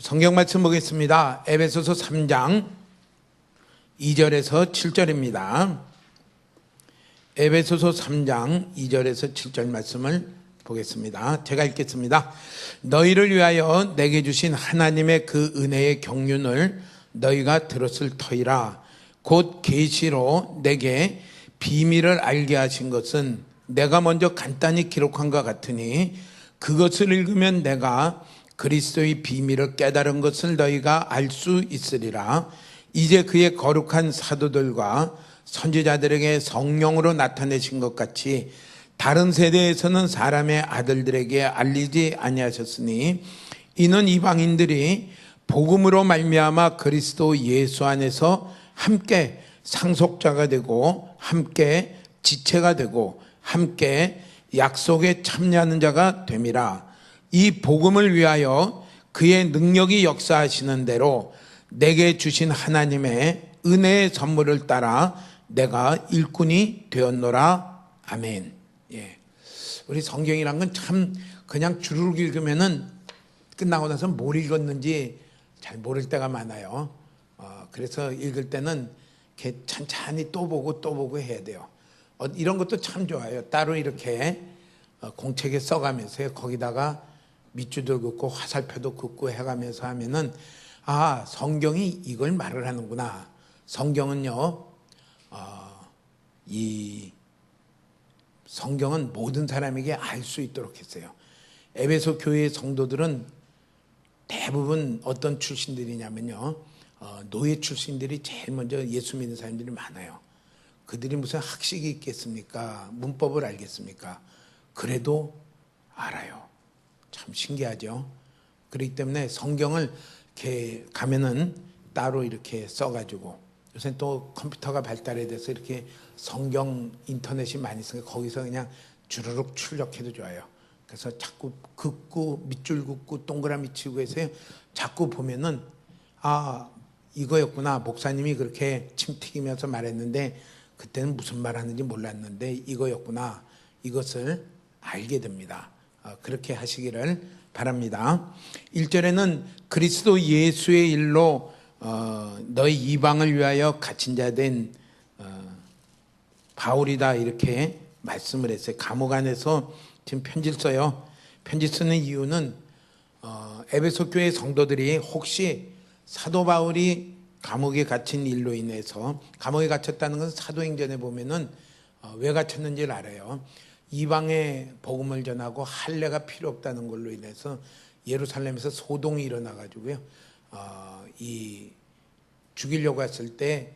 성경 말씀 보겠습니다. 에베소서 3장 2절에서 7절입니다. 에베소서 3장 2절에서 7절 말씀을 보겠습니다. 제가 읽겠습니다. 너희를 위하여 내게 주신 하나님의 그 은혜의 경륜을 너희가 들었을 터이라. 곧 계시로 내게 비밀을 알게 하신 것은 내가 먼저 간단히 기록한 것 같으니 그것을 읽으면 내가 그리스도의 비밀을 깨달은 것을 너희가 알 수 있으리라. 이제 그의 거룩한 사도들과 선지자들에게 성령으로 나타내신 것 같이 다른 세대에서는 사람의 아들들에게 알리지 아니하셨으니 이는 이방인들이 복음으로 말미암아 그리스도 예수 안에서 함께 상속자가 되고 함께 지체가 되고 함께 약속에 참여하는 자가 됨이라. 이 복음을 위하여 그의 능력이 역사하시는 대로 내게 주신 하나님의 은혜의 선물을 따라 내가 일꾼이 되었노라. 아멘. 예. 우리 성경이란 건 참 그냥 주르륵 읽으면은 끝나고 나서 뭘 읽었는지 잘 모를 때가 많아요. 그래서 읽을 때는 이렇게 찬찬히 또 보고 해야 돼요. 이런 것도 참 좋아요. 따로 이렇게 공책에 써가면서요. 거기다가 밑줄도 긋고 화살표도 긋고 해가면서 하면은 성경이 이걸 말을 하는구나. 성경은요, 이 성경은 모든 사람에게 알 수 있도록 했어요. 에베소 교회의 성도들은 대부분 어떤 출신들이냐면요, 노예 출신들이 제일 먼저 예수 믿는 사람들이 많아요. 그들이 무슨 학식이 있겠습니까? 문법을 알겠습니까? 그래도 알아요. 참 신기하죠. 그렇기 때문에 성경을 이렇게 가면은 따로 이렇게 써가지고, 요새 또 컴퓨터가 발달해 돼서 이렇게 성경 인터넷이 많이 있으니까 거기서 그냥 주르륵 출력해도 좋아요. 그래서 자꾸 긋고 밑줄 긋고 동그라미 치고 해서 자꾸 보면은 이거였구나. 목사님이 그렇게 침 튀기면서 말했는데 그때는 무슨 말 하는지 몰랐는데 이거였구나. 이것을 알게 됩니다. 그렇게 하시기를 바랍니다. 1절에는 그리스도 예수의 일로 너희 이방을 위하여 갇힌 자 된 바울이다 이렇게 말씀을 했어요. 감옥 안에서 지금 편지를 써요. 편지 쓰는 이유는 에베소 교회 성도들이 혹시 사도 바울이 감옥에 갇힌 일로 인해서, 감옥에 갇혔다는 것은 사도행전에 보면은 왜 갇혔는지를 알아요. 이방에 복음을 전하고 할례가 필요 없다는 걸로 인해서 예루살렘에서 소동이 일어나 가지고요, 이 죽이려고 했을 때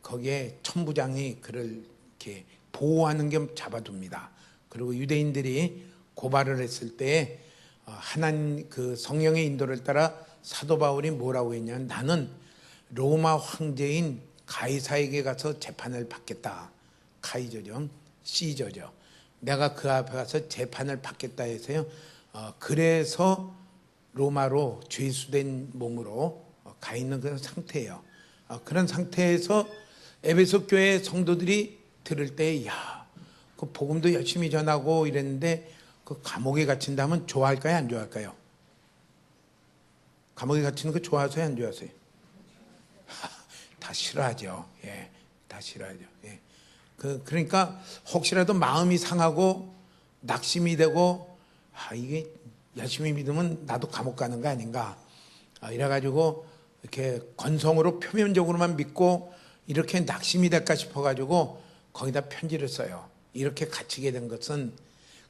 거기에 천부장이 그를 이렇게 보호하는 겸 잡아둡니다. 그리고 유대인들이 고발을 했을 때 하나님 그 성령의 인도를 따라 사도 바울이 뭐라고 했냐면, 나는 로마 황제인 가이사에게 가서 재판을 받겠다. 카이저죠, 시저죠. 내가 그 앞에 가서 재판을 받겠다 해서요. 그래서 로마로 죄수된 몸으로 가 있는 그런 상태예요. 그런 상태에서 에베소 교회 성도들이 들을 때, 그 복음도 열심히 전하고 이랬는데 그 감옥에 갇힌다면 좋아할까요, 안 좋아할까요? 감옥에 갇히는 거 좋아하세요, 안 좋아하세요? 다 싫어하죠. 예, 다 싫어하죠. 예. 그러니까 혹시라도 마음이 상하고 낙심이 되고 이게 열심히 믿으면 나도 감옥 가는 거 아닌가, 이래가지고 이렇게 건성으로 표면적으로만 믿고 이렇게 낙심이 될까 싶어가지고 거기다 편지를 써요. 이렇게 갇히게 된 것은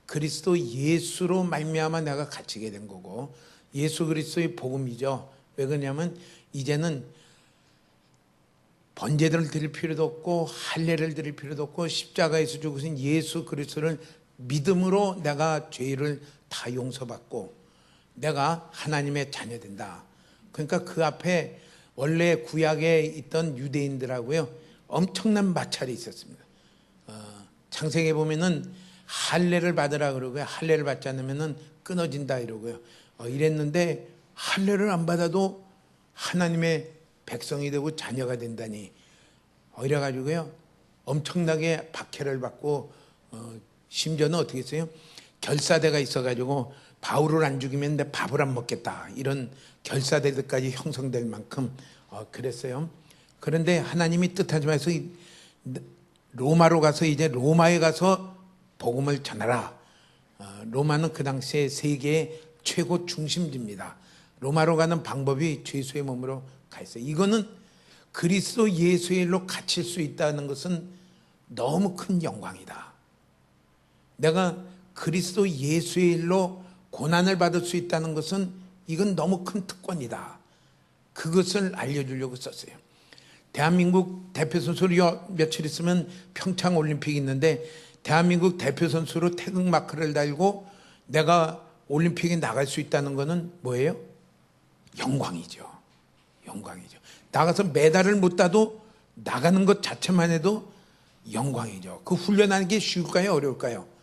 그리스도 예수로 말미암아 내가 갇히게 된 거고, 예수 그리스도의 복음이죠. 왜 그러냐면 이제는 번제를 드릴 필요도 없고 할례를 드릴 필요도 없고 십자가에서 죽으신 예수 그리스도를 믿음으로 내가 죄를 다 용서받고 내가 하나님의 자녀 된다. 그러니까 그 앞에 원래 구약에 있던 유대인들하고요, 엄청난 마찰이 있었습니다. 창세기에 보면은 할례를 받으라 그러고요, 할례를 받지 않으면은 끊어진다 이러고요, 이랬는데 할례를 안 받아도 하나님의 백성이 되고 자녀가 된다니, 이래가지고요 엄청나게 박해를 받고, 심지어는 어떻게 했어요? 결사대가 있어가지고 바울을 안 죽이면 내 밥을 안 먹겠다, 이런 결사대들까지 형성될 만큼 그랬어요. 그런데 하나님이 뜻하지 마서 로마로 가서 이제 로마에 가서 복음을 전하라. 로마는 그 당시에 세계의 최고 중심지입니다. 로마로 가는 방법이 죄수의 몸으로 가 있어요. 이거는 그리스도 예수의 일로 갇힐 수 있다는 것은 너무 큰 영광이다. 내가 그리스도 예수의 일로 고난을 받을 수 있다는 것은 이건 너무 큰 특권이다. 그것을 알려주려고 썼어요. 대한민국 대표 선수로 며칠 있으면 평창 올림픽이 있는데 대한민국 대표 선수로 태극 마크를 달고 내가 올림픽에 나갈 수 있다는 것은 뭐예요? 영광이죠. 영광이죠. 나가서 메달을 못 따도 나가는 것 자체만 해도 영광이죠. 그 훈련하는 게 쉬울까요? 어려울까요?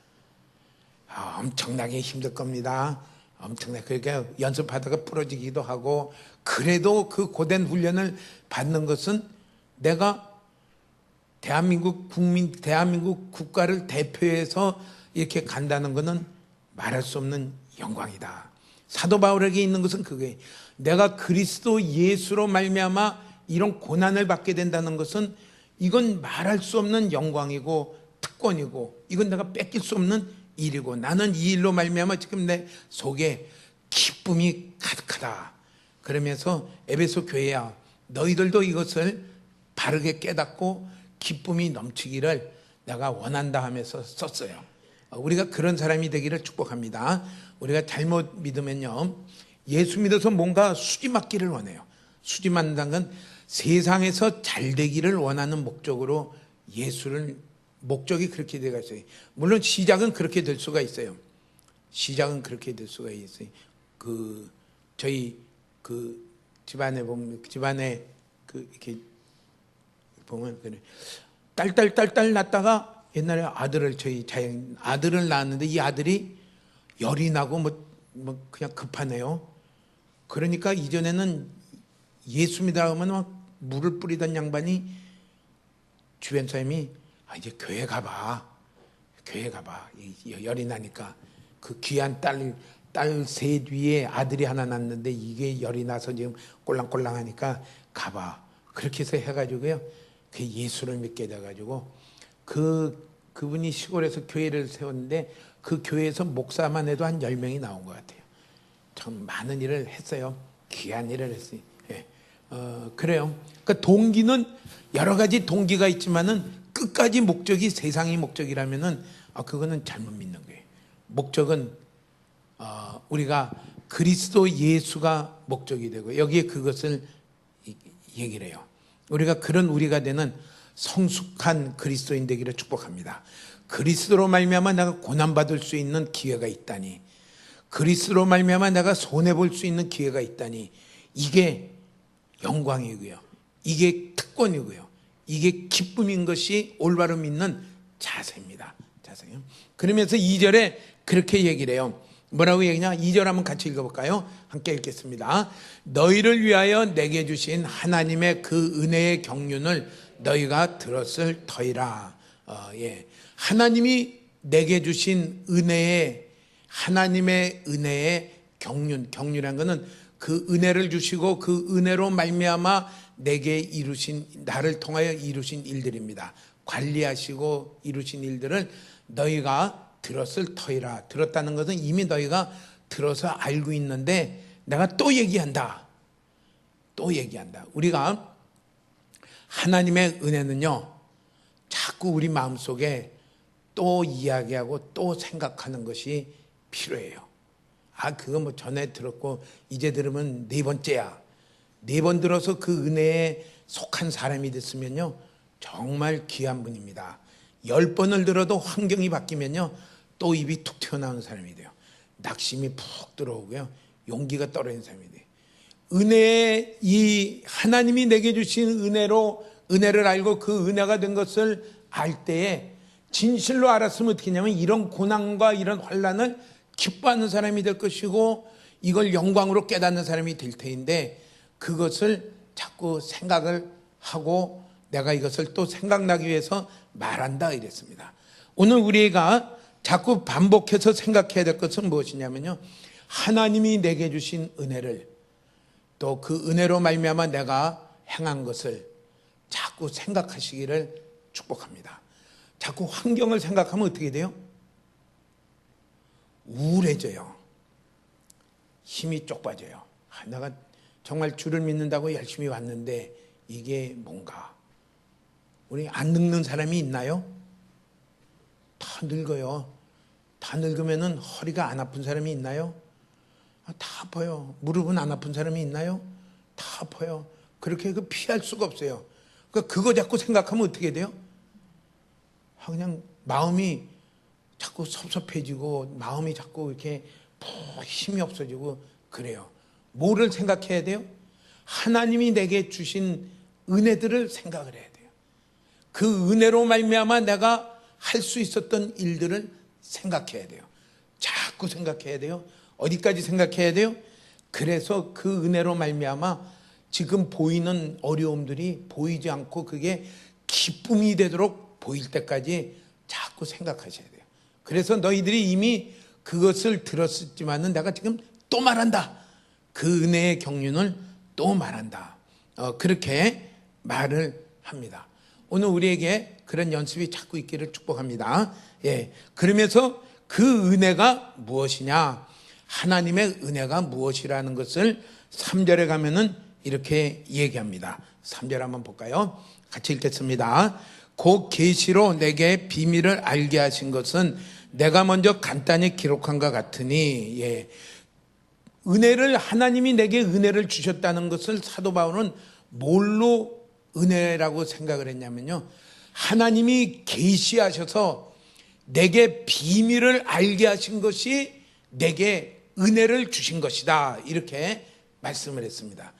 엄청나게 힘들 겁니다. 엄청나게. 그러니까 연습하다가 부러지기도 하고, 그래도 그 고된 훈련을 받는 것은 내가 대한민국 국가를 대표해서 이렇게 간다는 것은 말할 수 없는 영광이다. 사도 바울에게 있는 것은 그거예요. 내가 그리스도 예수로 말미암아 이런 고난을 받게 된다는 것은 이건 말할 수 없는 영광이고 특권이고, 이건 내가 뺏길 수 없는 일이고, 나는 이 일로 말미암아 지금 내 속에 기쁨이 가득하다. 그러면서 에베소 교회야, 너희들도 이것을 바르게 깨닫고 기쁨이 넘치기를 내가 원한다 하면서 썼어요. 우리가 그런 사람이 되기를 축복합니다. 우리가 잘못 믿으면요, 예수 믿어서 뭔가 수지 맞기를 원해요. 수지 맞는다는 건 세상에서 잘 되기를 원하는 목적으로 예수를, 목적이 그렇게 되어 있어요. 물론 시작은 그렇게 될 수가 있어요. 시작은 그렇게 될 수가 있어요. 저희 집안에 보면, 이렇게 보면 그래. 딸 낳다가 옛날에 아들을 낳았는데 이 아들이 열이 나고 뭐 그냥 급하네요. 그러니까 이전에는 예수 믿으면 막 물을 뿌리던 양반이 주변 사람이 이제 교회 가봐. 열이 나니까 그 귀한 딸 셋 위에 아들이 하나 낳았는데 이게 열이 나서 지금 꼴랑꼴랑하니까 가봐. 그렇게 해서 해가지고요, 그 예수를 믿게 돼가지고 그분이 시골에서 교회를 세웠는데 그 교회에서 목사만 해도 한 10명이 나온 것 같아요. 참 많은 일을 했어요. 귀한 일을 했어요. 예. 그래요. 그러니까 동기는 여러 가지 동기가 있지만은 끝까지 목적이 세상이 목적이라면은 그거는 잘못 믿는 거예요. 목적은 우리가 그리스도 예수가 목적이 되고, 여기에 그것을 얘기를 해요. 우리가 그런 우리가 되는 성숙한 그리스도인 되기를 축복합니다. 그리스도로 말미암아 내가 고난받을 수 있는 기회가 있다니, 그리스도로 말미암아 내가 손해볼 수 있는 기회가 있다니, 이게 영광이고요, 이게 특권이고요, 이게 기쁨인 것이 올바로 믿는 자세입니다. 자세요. 그러면서 2절에 그렇게 얘기를 해요. 뭐라고 얘기냐? 2절 한번 같이 읽어볼까요? 함께 읽겠습니다. 너희를 위하여 내게 주신 하나님의 그 은혜의 경륜을 너희가 들었을 터이라. 하나님이 내게 주신 하나님의 은혜의 경륜이라는 것은 그 은혜를 주시고 그 은혜로 말미암아 나를 통하여 이루신 일들입니다. 관리하시고 이루신 일들을 너희가 들었을 터이라. 들었다는 것은 이미 너희가 들어서 알고 있는데 내가 또 얘기한다. 우리가 하나님의 은혜는요, 자꾸 우리 마음속에 또 이야기하고 또 생각하는 것이 필요해요. 그거 뭐 전에 들었고 이제 들으면 4번째야. 4번 들어서 그 은혜에 속한 사람이 됐으면요, 정말 귀한 분입니다. 10번을 들어도 환경이 바뀌면요, 또 입이 툭 튀어나오는 사람이 돼요. 낙심이 푹 들어오고요, 용기가 떨어지는 사람이 돼요. 이 하나님이 내게 주신 은혜를 알고 그 은혜가 된 것을 알 때에 진실로 알았으면 어떻게 하냐면 이런 고난과 이런 환난을 기뻐하는 사람이 될 것이고, 이걸 영광으로 깨닫는 사람이 될 터인데, 그것을 자꾸 생각을 하고 내가 이것을 또 생각나기 위해서 말한다 이랬습니다. 오늘 우리가 자꾸 반복해서 생각해야 될 것은 무엇이냐면요, 하나님이 내게 주신 은혜를, 또 그 은혜로 말미암아 내가 행한 것을 자꾸 생각하시기를 축복합니다. 자꾸 환경을 생각하면 어떻게 돼요? 우울해져요. 힘이 쪽 빠져요. 내가 정말 주를 믿는다고 열심히 왔는데 이게 뭔가. 우리 안 늙는 사람이 있나요? 다 늙어요. 다 늙으면은 허리가 안 아픈 사람이 있나요? 다 아파요. 무릎은 안 아픈 사람이 있나요? 다 아파요. 그렇게 피할 수가 없어요. 그거 자꾸 생각하면 어떻게 돼요? 그냥 마음이 자꾸 섭섭해지고 마음이 자꾸 이렇게 힘이 없어지고 그래요. 뭐를 생각해야 돼요? 하나님이 내게 주신 은혜들을 생각을 해야 돼요. 그 은혜로 말미암아 내가 할 수 있었던 일들을 생각해야 돼요. 자꾸 생각해야 돼요. 어디까지 생각해야 돼요? 그래서 그 은혜로 말미암아 지금 보이는 어려움들이 보이지 않고 그게 기쁨이 되도록 보일 때까지 자꾸 생각하셔야 돼요. 그래서 너희들이 이미 그것을 들었지만은 내가 지금 또 말한다. 그 은혜의 경륜을 또 말한다. 그렇게 말을 합니다. 오늘 우리에게 그런 연습이 자꾸 있기를 축복합니다. 그러면서 그 은혜가 무엇이냐? 하나님의 은혜가 무엇이라는 것을 3절에 가면은 이렇게 얘기합니다. 3절 한번 볼까요? 같이 읽겠습니다. 곧 계시로 내게 비밀을 알게 하신 것은 내가 먼저 간단히 기록한 것 같으니, 은혜를, 하나님이 내게 은혜를 주셨다는 것을 사도 바울은 뭘로 은혜라고 생각을 했냐면요, 하나님이 계시하셔서 내게 비밀을 알게 하신 것이 내게 은혜를 주신 것이다, 이렇게 말씀을 했습니다.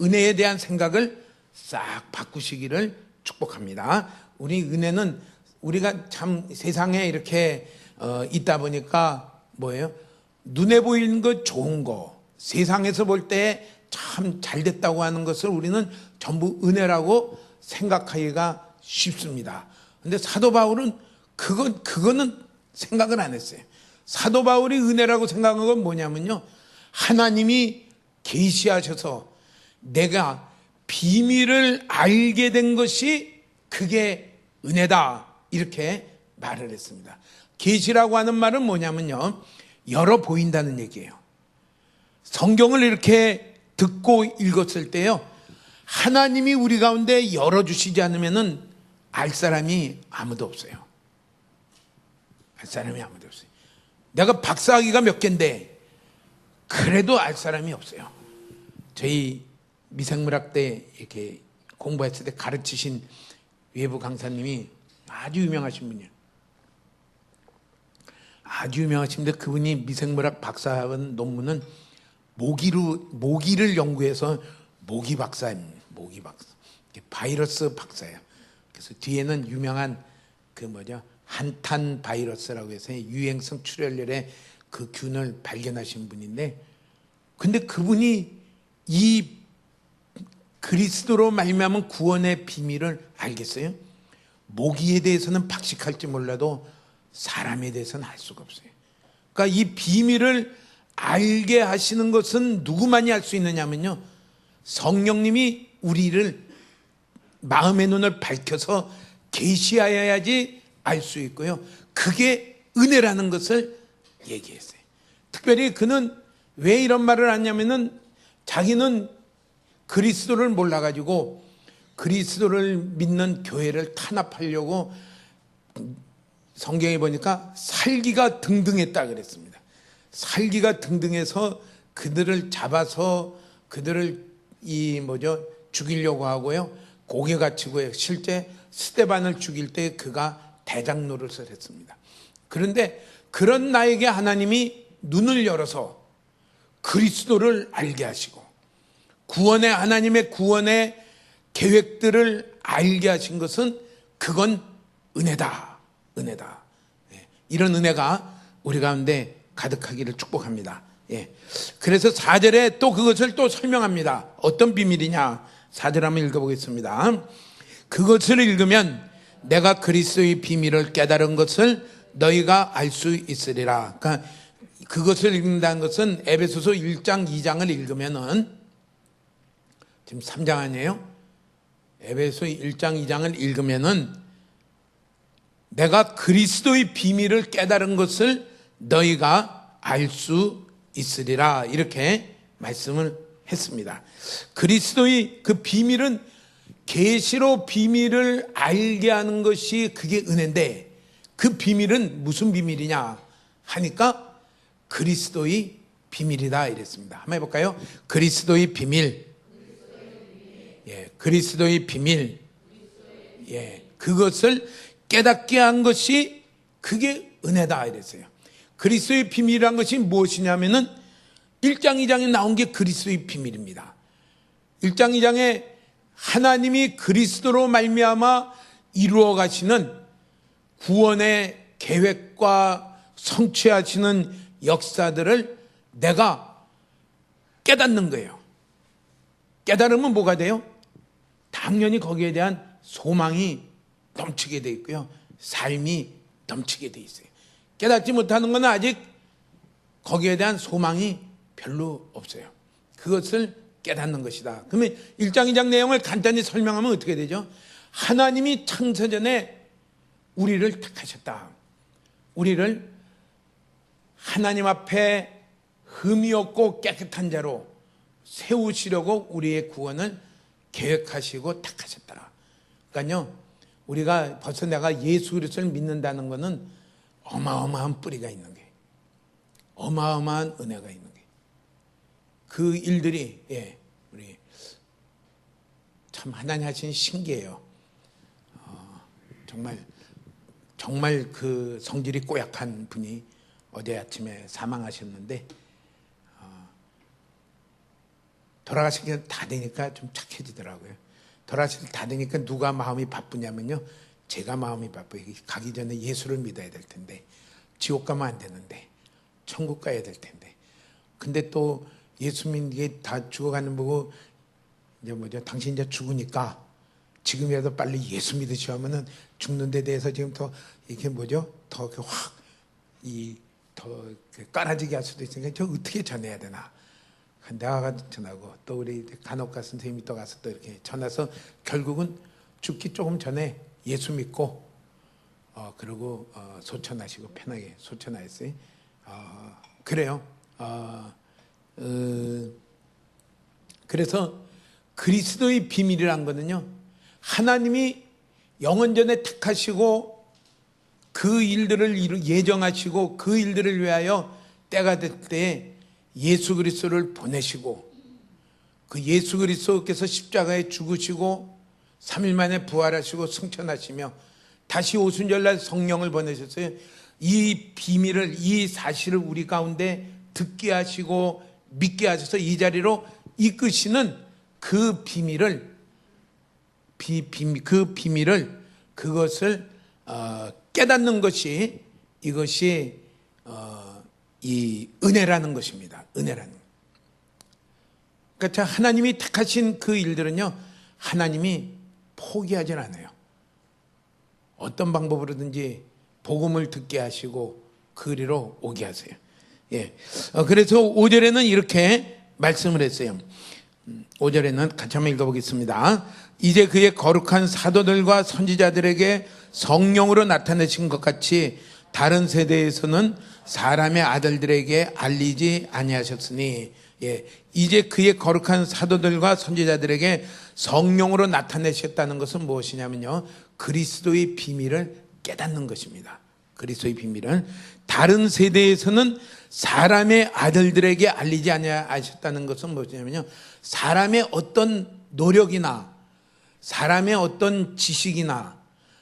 은혜에 대한 생각을 싹 바꾸시기를 축복합니다. 우리 은혜는 우리가 참 세상에 이렇게 있다 보니까 뭐예요? 눈에 보이는 것, 좋은 거, 세상에서 볼 때 참 잘됐다고 하는 것을 우리는 전부 은혜라고 생각하기가 쉽습니다. 근데 사도 바울은 그거는 생각을 안 했어요. 사도 바울이 은혜라고 생각한 건 뭐냐면요, 하나님이 계시하셔서 내가 비밀을 알게 된 것이 그게 은혜다, 이렇게 말을 했습니다. 계시라고 하는 말은 뭐냐면요, 열어 보인다는 얘기예요. 성경을 이렇게 듣고 읽었을 때요, 하나님이 우리 가운데 열어주시지 않으면은 알 사람이 아무도 없어요. 알 사람이 아무도 없어요. 내가 박사학위가 몇 개인데 그래도 알 사람이 없어요. 저희 미생물학 때 이렇게 공부했을 때 가르치신 외부 강사님이 아주 유명하신 분이에요. 아주 유명하신데 그분이 미생물학 박사학원 논문은 모기를 연구해서 모기 박사입니다. 모기 박사. 바이러스 박사예요. 그래서 뒤에는 유명한 한탄 바이러스라고 해서 유행성 출혈열의 그 균을 발견하신 분인데, 근데 그분이 이 그리스도로 말미암은 구원의 비밀을 알겠어요? 모기에 대해서는 박식할지 몰라도 사람에 대해서는 알 수가 없어요. 그러니까 이 비밀을 알게 하시는 것은 누구만이 알 수 있느냐면요, 성령님이 우리를 마음의 눈을 밝혀서 계시하여야지 알 수 있고요, 그게 은혜라는 것을 얘기했어요. 특별히 그는 왜 이런 말을 하냐면은 자기는 그리스도를 몰라가지고 그리스도를 믿는 교회를 탄압하려고 성경에 보니까 살기가 등등했다 그랬습니다. 살기가 등등해서 그들을 잡아서 그들을 죽이려고 하고요, 고개 갇히고요, 실제 스데반을 죽일 때 그가 대장 노릇을 했습니다. 그런데 그런 나에게 하나님이 눈을 열어서 그리스도를 알게 하시고 하나님의 구원의 계획들을 알게 하신 것은 그건 은혜다. 이런 은혜가 우리 가운데 가득하기를 축복합니다. 그래서 4절에 또 그것을 또 설명합니다. 어떤 비밀이냐? 4절 한번 읽어보겠습니다. 그것을 읽으면 내가 그리스도의 비밀을 깨달은 것을 너희가 알 수 있으리라. 그러니까 그것을 읽는다는 것은 에베소서 1장 2장을 읽으면은 지금 3장 아니에요? 에베소 1장 2장을 읽으면은 내가 그리스도의 비밀을 깨달은 것을 너희가 알 수 있으리라 이렇게 말씀을 했습니다. 그리스도의 그 비밀은 계시로 비밀을 알게 하는 것이 그게 은혜인데 그 비밀은 무슨 비밀이냐 하니까 그리스도의 비밀이다 이랬습니다. 한번 해볼까요? 그리스도의 비밀. 예, 그리스도의 비밀. 예, 그것을 깨닫게 한 것이 그게 은혜다 이랬어요. 그리스도의 비밀이란 것이 무엇이냐면은 1장 2장에 나온 게 그리스도의 비밀입니다. 1장 2장에 하나님이 그리스도로 말미암아 이루어 가시는 구원의 계획과 성취하시는 역사들을 내가 깨닫는 거예요. 깨달으면 뭐가 돼요? 당연히 거기에 대한 소망이 넘치게 돼 있고요. 삶이 넘치게 돼 있어요. 깨닫지 못하는 것은 아직 거기에 대한 소망이 별로 없어요. 그것을 깨닫는 것이다. 그러면 1장 2장 내용을 간단히 설명하면 어떻게 되죠? 하나님이 창세전에 우리를 택하셨다. 우리를 하나님 앞에 흠이 없고 깨끗한 자로 세우시려고 우리의 구원을 계획하시고 택하셨다. 그러니까요, 우리가 벌써 내가 예수 그리스도를 믿는다는 것은 어마어마한 뿌리가 있는 게, 어마어마한 은혜가 있는 게, 그 일들이 우리 참 하나님 하신 신기해요. 정말 그 성질이 꼬약한 분이 어제 아침에 사망하셨는데 돌아가시기 다 되니까 좀 착해지더라고요. 돌아가시기 다 되니까 누가 마음이 바쁘냐면요, 제가 마음이 바빠요. 가기 전에 예수를 믿어야 될 텐데, 지옥 가면 안 되는데, 천국 가야 될 텐데. 근데 또 예수 믿는 게 다 죽어가는 보고 이제 당신 이제 죽으니까 지금이라도 빨리 예수 믿으시오 하면은 죽는 데 대해서 지금 더 이게 더 확 더 깔아지게 할 수도 있으니까 저 어떻게 전해야 되나. 내가 가서 전하고 또 우리 간혹가 선생님이 또 가서 또 이렇게 전해서 결국은 죽기 조금 전에 예수 믿고 그리고 소천하시고 편하게 소천하였어요. 그래요. 그래서 그리스도의 비밀이란 거는요, 하나님이 영원전에 택하시고 그 일들을 예정하시고 그 일들을 위하여 때가 될 때 예수 그리스도를 보내시고 그 예수 그리스도께서 십자가에 죽으시고 3일 만에 부활하시고 승천하시며 다시 오순절날 성령을 보내셨어요. 이 비밀을, 이 사실을 우리 가운데 듣게 하시고 믿게 하셔서 이 자리로 이끄시는 그 비밀을 그것을 깨닫는 것이 이것이 이 은혜라는 것입니다. 은혜라는. 그러니까 하나님이 택하신 그 일들은요, 하나님이 포기하지 않아요. 어떤 방법으로든지 복음을 듣게 하시고 그리로 오게 하세요. 예. 그래서 5절에는 이렇게 말씀을 했어요. 5절에는 같이 한번 읽어보겠습니다. 이제 그의 거룩한 사도들과 선지자들에게 성령으로 나타내신 것 같이 다른 세대에서는 사람의 아들들에게 알리지 아니하셨으니, 예, 이제 그의 거룩한 사도들과 선지자들에게 성령으로 나타내셨다는 것은 무엇이냐면요, 그리스도의 비밀을 깨닫는 것입니다. 그리스도의 비밀을 다른 세대에서는 사람의 아들들에게 알리지 아니하셨다는 것은 무엇이냐면요, 사람의 어떤 노력이나 사람의 어떤 지식이나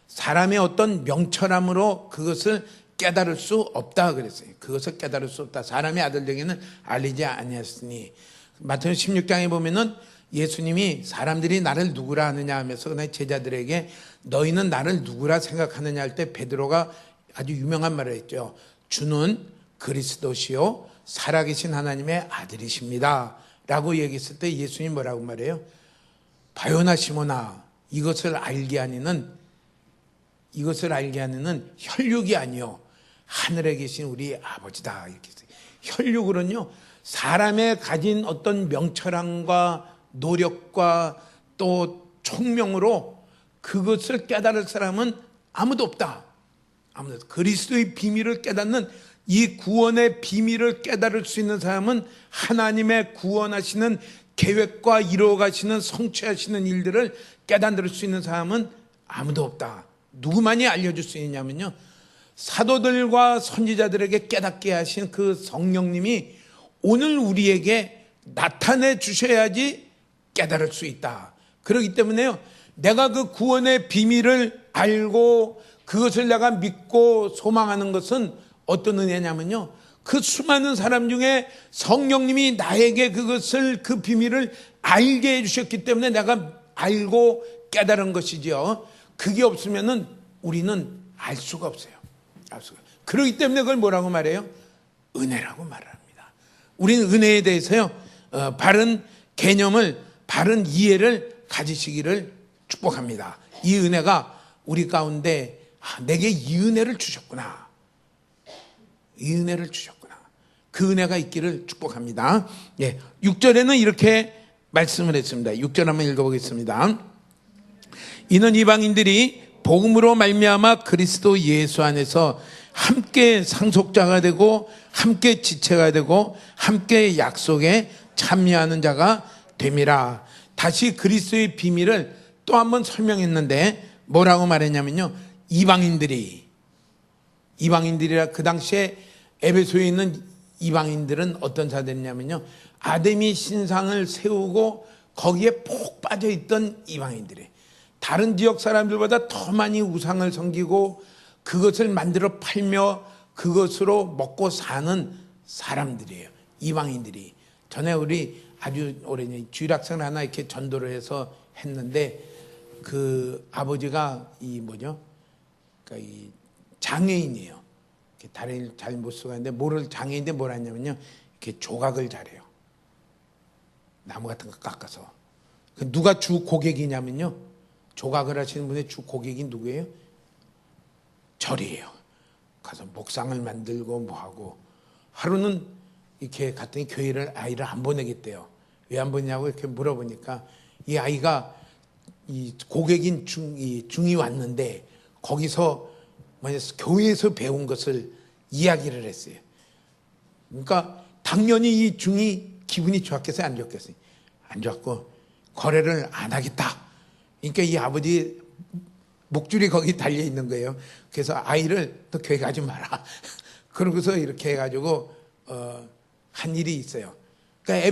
사람의 어떤 명철함으로 그것을 깨달을 수 없다 그랬어요. 그것을 깨달을 수 없다. 사람의 아들에게는 알리지 아니하였으니. 마태복음 16장에 보면은 예수님이 사람들이 나를 누구라 하느냐 하면서 그날 제자들에게 너희는 나를 누구라 생각하느냐 할 때 베드로가 아주 유명한 말을 했죠. 주는 그리스도시요 살아계신 하나님의 아들이십니다 라고 얘기했을 때 예수님이 뭐라고 말해요? 바요나 시모나, 이것을 알게 하니는 혈육이 아니요 하늘에 계신 우리 아버지다. 이렇게 했어요. 혈육으로는요, 사람의 가진 어떤 명철함과 노력과 또 총명으로 그것을 깨달을 사람은 아무도 없다. 아무도. 그리스도의 비밀을 깨닫는 이 구원의 비밀을 깨달을 수 있는 사람은 하나님의 구원하시는 계획과 이루어가시는 성취하시는 일들을 깨달을 수 있는 사람은 아무도 없다. 누구만이 알려줄 수 있냐면요, 사도들과 선지자들에게 깨닫게 하신 그 성령님이 오늘 우리에게 나타내 주셔야지 깨달을 수 있다. 그렇기 때문에요, 내가 그 구원의 비밀을 알고 그것을 내가 믿고 소망하는 것은 어떤 은혜냐면요, 그 수많은 사람 중에 성령님이 나에게 그것을, 그 비밀을 알게 해주셨기 때문에 내가 알고 깨달은 것이지요. 그게 없으면은 우리는 알 수가 없어요. 알 수가. 그렇기 때문에 그걸 뭐라고 말해요? 은혜라고 말을 합니다. 우리는 은혜에 대해서요, 바른 개념을, 바른 이해를 가지시기를 축복합니다. 이 은혜가 우리 가운데, 내게 이 은혜를 주셨구나. 이 은혜를 주셨구나. 그 은혜가 있기를 축복합니다. 예, 6절에는 이렇게 말씀을 했습니다. 6절 한번 읽어보겠습니다. 이는 이방인들이 복음으로 말미암아 그리스도 예수 안에서 함께 상속자가 되고 함께 지체가 되고 함께 약속에 참여하는 자가 됨이라. 다시 그리스도의 비밀을 또 한번 설명했는데 뭐라고 말했냐면요, 이방인들이라. 그 당시에 에베소에 있는 이방인들은 어떤 자들이냐면요, 아데미 신상을 세우고 거기에 폭 빠져 있던 이방인들이, 다른 지역 사람들보다 더 많이 우상을 섬기고 그것을 만들어 팔며 그것으로 먹고 사는 사람들이에요. 이방인들이. 전에 우리 아주 오래전 주일학생 하나 이렇게 전도를 해서 했는데, 그 아버지가 그러니까 이 장애인이에요. 다리를 잘 못 쓰고 하는데, 장애인인데 뭘 하냐면요, 이렇게 조각을 잘해요. 나무 같은 거 깎아서. 누가 주 고객이냐면요, 조각을 하시는 분의 주 고객이 누구예요? 절이에요. 가서 목상을 만들고 뭐하고, 하루는 이렇게 갔더니 교회를 아이를 안 보내겠대요. 왜 안 보내냐고 이렇게 물어보니까, 이 아이가 이 고객인 중이 왔는데 거기서 교회에서 배운 것을 이야기를 했어요. 그러니까 당연히 이 중이 기분이 좋았겠어요, 안 좋았겠어요? 안 좋았고 거래를 안 하겠다. 그러니까 이 아버지 목줄이 거기 달려 있는 거예요. 그래서 아이를 또 교회 가지 마라. 그러고서 이렇게 해가지고 한 일이 있어요. 그러니까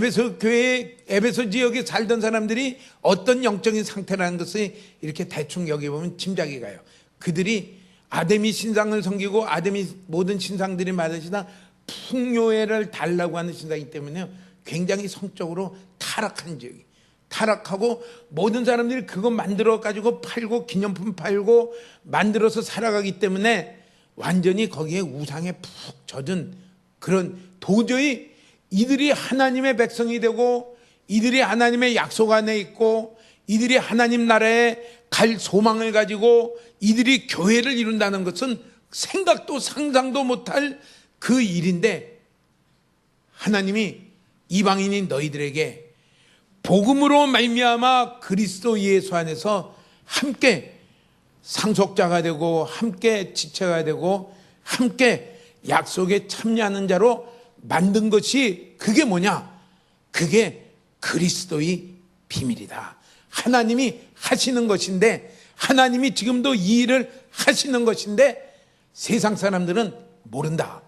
에베소 지역에 살던 사람들이 어떤 영적인 상태라는 것을 이렇게 대충 여기보면 짐작이 가요. 그들이 아데미 신상을 섬기고 아데미 모든 신상들이 말하시나 풍요회를 달라고 하는 신상이기 때문에 굉장히 성적으로 타락한 지역이, 타락하고 모든 사람들이 그거 만들어 가지고 팔고 기념품 팔고 만들어서 살아가기 때문에 완전히 거기에 우상에 푹 젖은 그런, 도저히 이들이 하나님의 백성이 되고 이들이 하나님의 약속 안에 있고 이들이 하나님 나라에 갈 소망을 가지고 이들이 교회를 이룬다는 것은 생각도 상상도 못할 그 일인데, 하나님이 이방인인 너희들에게 복음으로 말미암아 그리스도 예수 안에서 함께 상속자가 되고 함께 지체가 되고 함께 약속에 참여하는 자로 만든 것이, 그게 뭐냐? 그게 그리스도의 비밀이다. 하나님이 하시는 것인데, 하나님이 지금도 이 일을 하시는 것인데 세상 사람들은 모른다.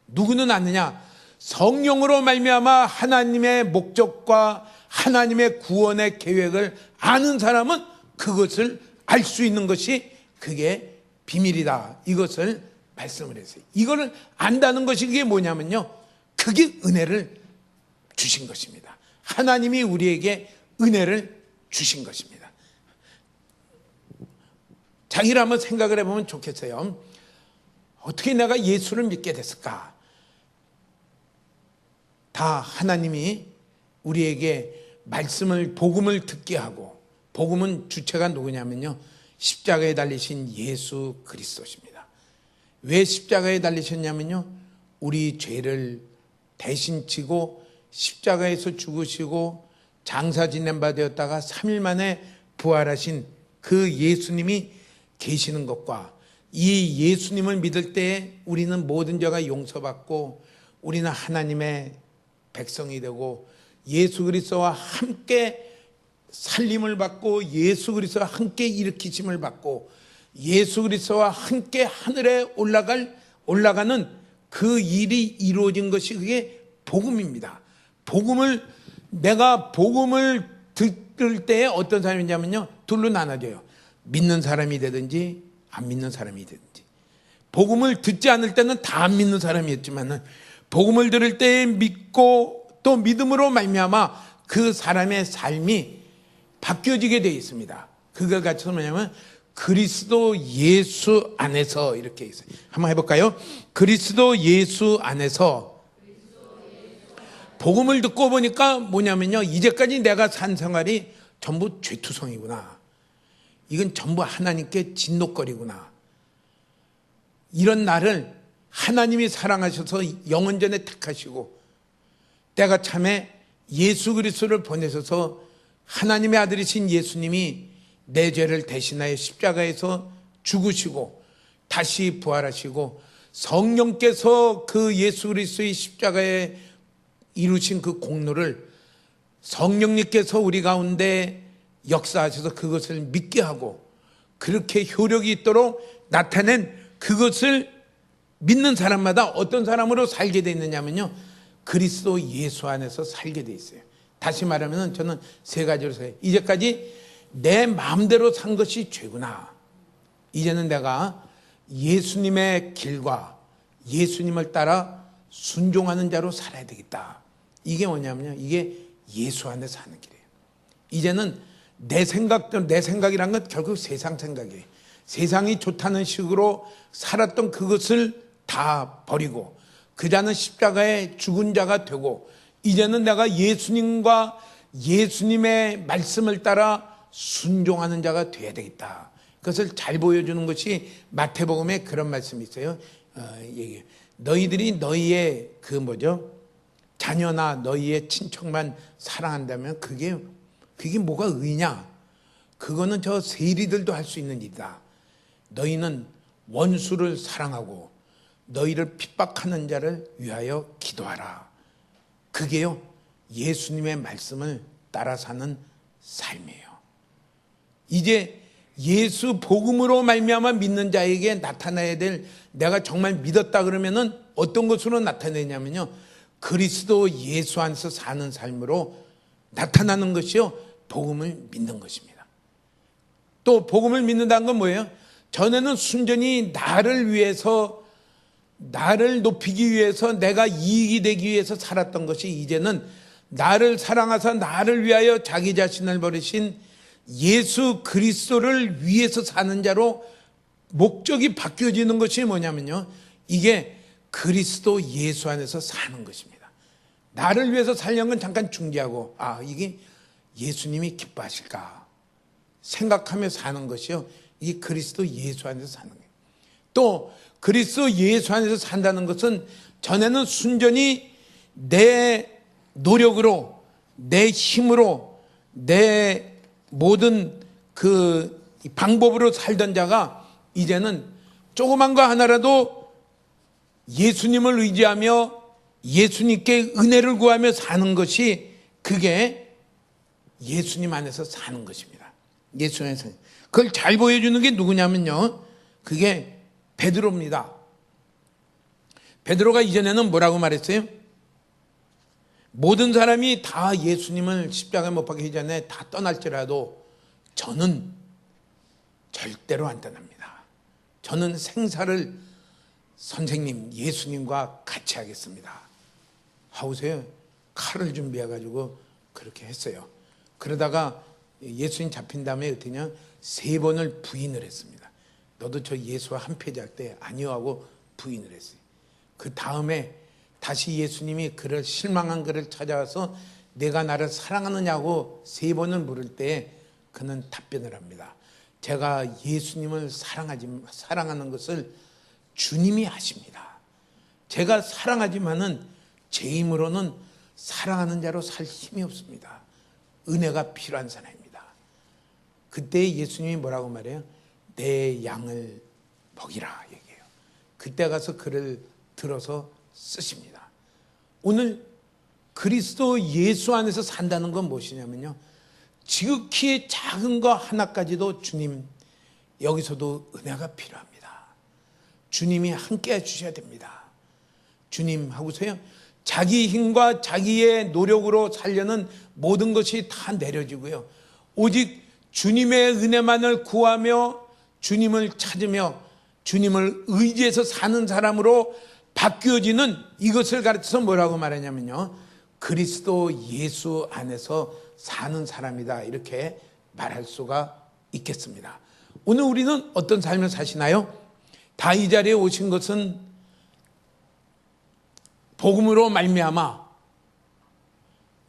누구는 아느냐? 성령으로 말미암아 하나님의 목적과 하나님의 구원의 계획을 아는 사람은 그것을 알 수 있는 것이, 그게 비밀이다. 이것을 말씀을 했어요. 이거를 안다는 것이 그게 뭐냐면요, 그게 은혜를 주신 것입니다. 하나님이 우리에게 은혜를 주신 것입니다. 자기를 한번 생각을 해보면 좋겠어요. 어떻게 내가 예수를 믿게 됐을까? 다 하나님이 우리에게 말씀을, 복음을 듣게 하고, 복음은 주체가 누구냐면요, 십자가에 달리신 예수 그리스도십니다. 왜 십자가에 달리셨냐면요, 우리 죄를 대신 지고 십자가에서 죽으시고 장사 지낸 바 되었다가 3일 만에 부활하신 그 예수님이 계시는 것과 이 예수님을 믿을 때 우리는 모든 죄가 용서받고 우리는 하나님의 백성이 되고 예수 그리스도와 함께 살림을 받고 예수 그리스도와 함께 일으키심을 받고 예수 그리스도와 함께 하늘에 올라가는 그 일이 이루어진 것이 그게 복음입니다. 내가 복음을 들을 때 어떤 사람이냐면요, 둘로 나눠져요. 믿는 사람이 되든지 안 믿는 사람이 되든지. 복음을 듣지 않을 때는 다 안 믿는 사람이었지만은 복음을 들을 때 믿고 또 믿음으로 말미암아 그 사람의 삶이 바뀌어지게 되어 있습니다. 그걸 같이 뭐냐면 그리스도 예수 안에서 이렇게 있어요. 한번 해볼까요? 그리스도 예수 안에서. 복음을 듣고 보니까 뭐냐면요, 이제까지 내가 산 생활이 전부 죄투성이구나. 이건 전부 하나님께 진노거리구나. 이런 나를 하나님이 사랑하셔서 영원전에 택하시고 때가 참에 예수 그리스도를 보내셔서 하나님의 아들이신 예수님이 내 죄를 대신하여 십자가에서 죽으시고 다시 부활하시고 성령께서 그 예수 그리스도의 십자가에 이루신 그 공로를 성령님께서 우리 가운데 역사하셔서 그것을 믿게 하고 그렇게 효력이 있도록 나타낸 그것을 믿는 사람마다 어떤 사람으로 살게 돼 있느냐면요, 그리스도 예수 안에서 살게 돼 있어요. 다시 말하면 저는 세 가지로 살아요. 이제까지 내 마음대로 산 것이 죄구나. 이제는 내가 예수님의 길과 예수님을 따라 순종하는 자로 살아야 되겠다. 이게 뭐냐면요, 이게 예수 안에 사는 길이에요. 이제는 내 생각이란 건 결국 세상 생각이에요. 세상이 좋다는 식으로 살았던 그것을 다 버리고 그자는 십자가에 죽은 자가 되고 이제는 내가 예수님과 예수님의 말씀을 따라 순종하는 자가 되어야 되겠다. 그것을 잘 보여주는 것이 마태복음에 그런 말씀이 있어요. 너희들이 너희의 자녀나 너희의 친척만 사랑한다면 그게 뭐가 의냐? 그거는 저 세리들도 할 수 있는 일이다. 너희는 원수를 사랑하고 너희를 핍박하는 자를 위하여 기도하라. 그게요, 예수님의 말씀을 따라 사는 삶이에요. 이제 예수 복음으로 말미암아 믿는 자에게 나타나야 될, 내가 정말 믿었다 그러면은 어떤 것으로 나타내냐면요, 그리스도 예수 안에서 사는 삶으로 나타나는 것이요, 복음을 믿는 것입니다. 또 복음을 믿는다는 건 뭐예요? 전에는 순전히 나를 위해서, 나를 높이기 위해서, 내가 이익이 되기 위해서 살았던 것이 이제는 나를 사랑하사 나를 위하여 자기 자신을 버리신 예수 그리스도를 위해서 사는 자로 목적이 바뀌어지는 것이 뭐냐면요, 이게 그리스도 예수 안에서 사는 것입니다. 나를 위해서 살려는 건 잠깐 중지하고, 이게 예수님이 기뻐하실까 생각하며 사는 것이요, 이 그리스도 예수 안에서 사는 거예요. 또 그리스도 예수 안에서 산다는 것은 전에는 순전히 내 노력으로, 내 힘으로, 내 모든 그 방법으로 살던 자가 이제는 조그만 거 하나라도 예수님을 의지하며 예수님께 은혜를 구하며 사는 것이, 그게 예수님 안에서 사는 것입니다. 예수님 안에서. 그걸 잘 보여주는 게 누구냐면요, 그게 베드로입니다. 베드로가 이전에는 뭐라고 말했어요? 모든 사람이 다 예수님을 십자가에 못 박히기 전에 다 떠날지라도 저는 절대로 안 떠납니다. 저는 생사를 선생님 예수님과 같이 하겠습니다. 하우세요. 칼을 준비해가지고 그렇게 했어요. 그러다가 예수님 잡힌 다음에 어떠냐, 3번을 부인을 했습니다. 너도 저 예수와 한 패지할 때 아니요 하고 부인을 했어요. 그 다음에 다시 예수님이 그를 실망한 그를 찾아와서 내가 나를 사랑하느냐고 3번을 물을 때 그는 답변을 합니다. 제가 예수님을 사랑하는 것을 주님이 아십니다. 제가 사랑하지만은 제 힘으로는 사랑하는 자로 살 힘이 없습니다. 은혜가 필요한 사람입니다. 그때 예수님이 뭐라고 말해요? 내 양을 먹이라 얘기해요. 그때 가서 글을 들어서 쓰십니다. 오늘 그리스도 예수 안에서 산다는 건 무엇이냐면요, 지극히 작은 거 하나까지도 주님, 여기서도 은혜가 필요합니다. 주님이 함께 해주셔야 됩니다. 주님 하고서요, 자기 힘과 자기의 노력으로 살려는 모든 것이 다 내려지고요, 오직 주님의 은혜만을 구하며 주님을 찾으며 주님을 의지해서 사는 사람으로 바뀌어지는, 이것을 가르쳐서 뭐라고 말하냐면요, 그리스도 예수 안에서 사는 사람이다, 이렇게 말할 수가 있겠습니다. 오늘 우리는 어떤 삶을 사시나요? 다 이 자리에 오신 것은 복음으로 말미암아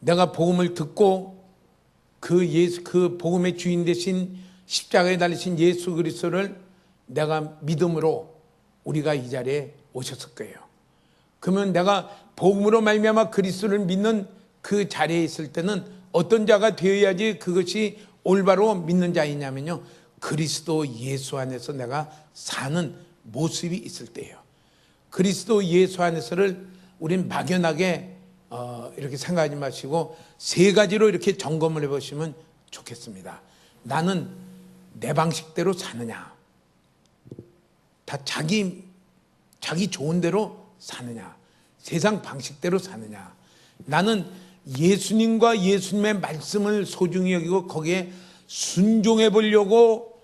내가 복음을 듣고 그 복음의 주인 되신 십자가에 달리신 예수 그리스도를 내가 믿음으로 우리가 이 자리에 오셨을 거예요. 그러면 내가 복음으로 말미암아 그리스도를 믿는 그 자리에 있을 때는 어떤 자가 되어야지 그것이 올바로 믿는 자이냐면요, 그리스도 예수 안에서 내가 사는 모습이 있을 때예요. 그리스도 예수 안에서를 우린 막연하게 이렇게 생각하지 마시고 세 가지로 이렇게 점검을 해보시면 좋겠습니다. 나는 내 방식대로 사느냐, 다 자기 좋은 대로 사느냐, 세상 방식대로 사느냐, 나는 예수님과 예수님의 말씀을 소중히 여기고 거기에 순종해 보려고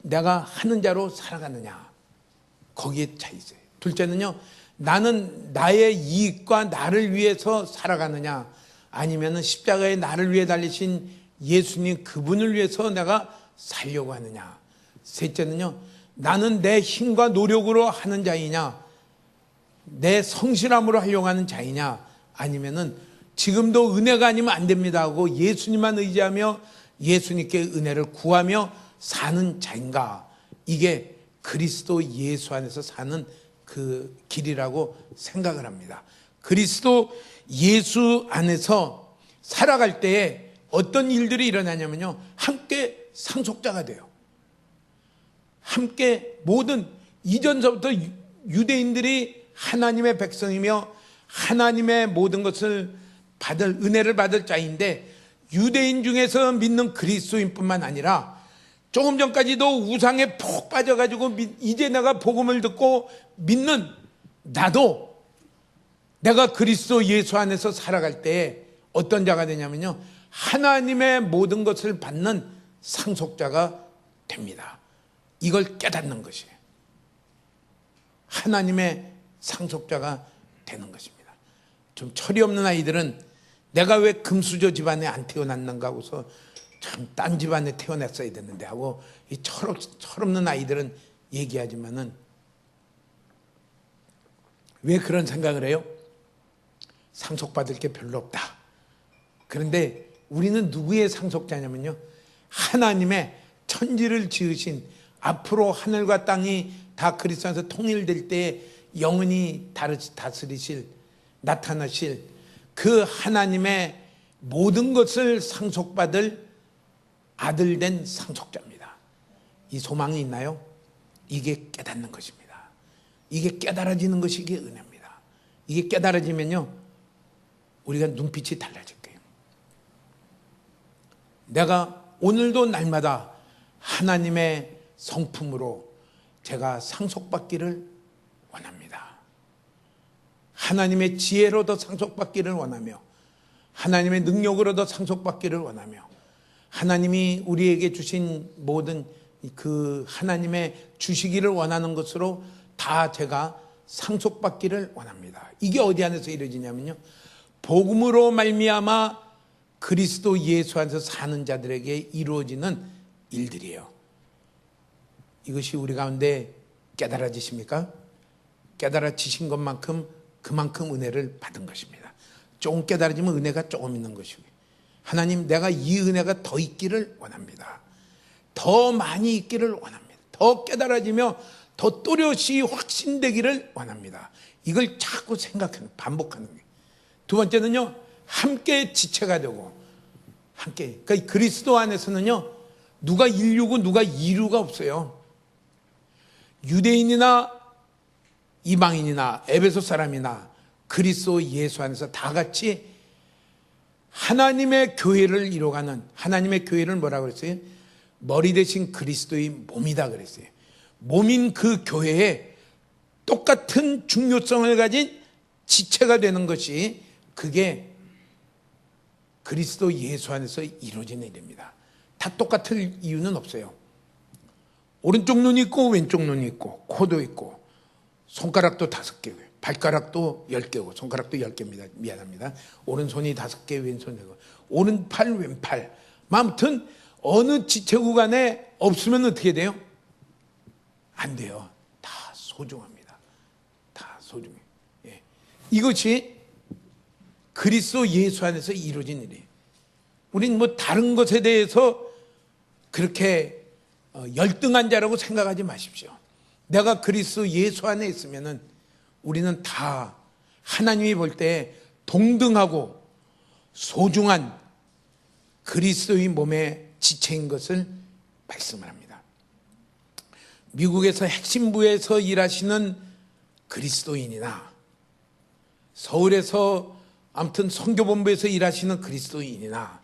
내가 하는 자로 살아가느냐, 거기에 차 있어요. 둘째는요, 나는 나의 이익과 나를 위해서 살아가느냐, 아니면 십자가에 나를 위해 달리신 예수님 그분을 위해서 내가 살려고 하느냐. 셋째는요, 나는 내 힘과 노력으로 하는 자이냐, 내 성실함으로 하려고 하는 자이냐, 아니면은 지금도 은혜가 아니면 안 됩니다 하고 예수님만 의지하며 예수님께 은혜를 구하며 사는 자인가. 이게 그리스도 예수 안에서 사는 그 길이라고 생각을 합니다. 그리스도 예수 안에서 살아갈 때에 어떤 일들이 일어나냐면요, 함께 상속자가 돼요. 함께 모든 이전서부터 유대인들이 하나님의 백성이며 하나님의 모든 것을 은혜를 받을 자인데, 유대인 중에서 믿는 그리스도인뿐만 아니라 조금 전까지도 우상에 푹 빠져가지고 이제 내가 복음을 듣고 믿는 나도 내가 그리스도 예수 안에서 살아갈 때 어떤 자가 되냐면요, 하나님의 모든 것을 받는 상속자가 됩니다. 이걸 깨닫는 것이에요. 하나님의 상속자가 되는 것입니다. 좀 철이 없는 아이들은 내가 왜 금수저 집안에 안 태어났는가 하고서 참 딴 집안에 태어났어야 됐는데 하고, 이 철없는 아이들은 얘기하지만은 왜 그런 생각을 해요? 상속받을 게 별로 없다. 그런데 우리는 누구의 상속자냐면요, 하나님의 천지를 지으신, 앞으로 하늘과 땅이 다 그리스도 안에서 통일될 때 영원히 다스리실, 나타나실 그 하나님의 모든 것을 상속받을 아들 된 상속자입니다. 이 소망이 있나요? 이게 깨닫는 것입니다. 이게 깨달아지는 것이 이게 은혜입니다. 이게 깨달아지면요, 우리가 눈빛이 달라질 거예요. 내가 오늘도 날마다 하나님의 성품으로 제가 상속받기를 원합니다. 하나님의 지혜로 더 상속받기를 원하며, 하나님의 능력으로 더 상속받기를 원하며, 하나님이 우리에게 주신 모든 그 하나님의 주시기를 원하는 것으로 다 제가 상속받기를 원합니다. 이게 어디 안에서 이루어지냐면요, 복음으로 말미암아 그리스도 예수 안에서 사는 자들에게 이루어지는 일들이에요. 이것이 우리 가운데 깨달아지십니까? 깨달아지신 것만큼 그만큼 은혜를 받은 것입니다. 조금 깨달아지면 은혜가 조금 있는 것이고, 하나님, 내가 이 은혜가 더 있기를 원합니다. 더 많이 있기를 원합니다. 더 깨달아지며 더 또렷이 확신되기를 원합니다. 이걸 자꾸 생각하는, 반복하는 거예요. 두 번째는요, 함께 지체가 되고, 함께. 그러니까 그리스도 안에서는요, 누가 인류고 누가 이류가 없어요. 유대인이나 이방인이나 에베소 사람이나 그리스도 예수 안에서 다 같이 하나님의 교회를 이뤄가는, 하나님의 교회를 뭐라고 그랬어요? 머리 대신 그리스도의 몸이다 그랬어요. 몸인 그 교회에 똑같은 중요성을 가진 지체가 되는 것이, 그게 그리스도 예수 안에서 이루어지는 일입니다. 다 똑같을 이유는 없어요. 오른쪽 눈이 있고 왼쪽 눈이 있고 코도 있고 손가락도 5개, 발가락도 10개고, 손가락도 10개입니다. 미안합니다. 오른손이 5개, 왼손이 5개. 오른팔, 왼팔. 아무튼 어느 지체구 간에 없으면 어떻게 돼요? 안 돼요. 다 소중합니다. 다 소중해요. 예. 이것이 그리스도 예수 안에서 이루어진 일이에요. 우린 뭐 다른 것에 대해서 그렇게 열등한 자라고 생각하지 마십시오. 내가 그리스도 예수 안에 있으면은 우리는 다 하나님이 볼 때 동등하고 소중한 그리스도의 몸의 지체인 것을 말씀을 합니다. 미국에서 핵심부에서 일하시는 그리스도인이나 서울에서 아무튼 선교본부에서 일하시는 그리스도인이나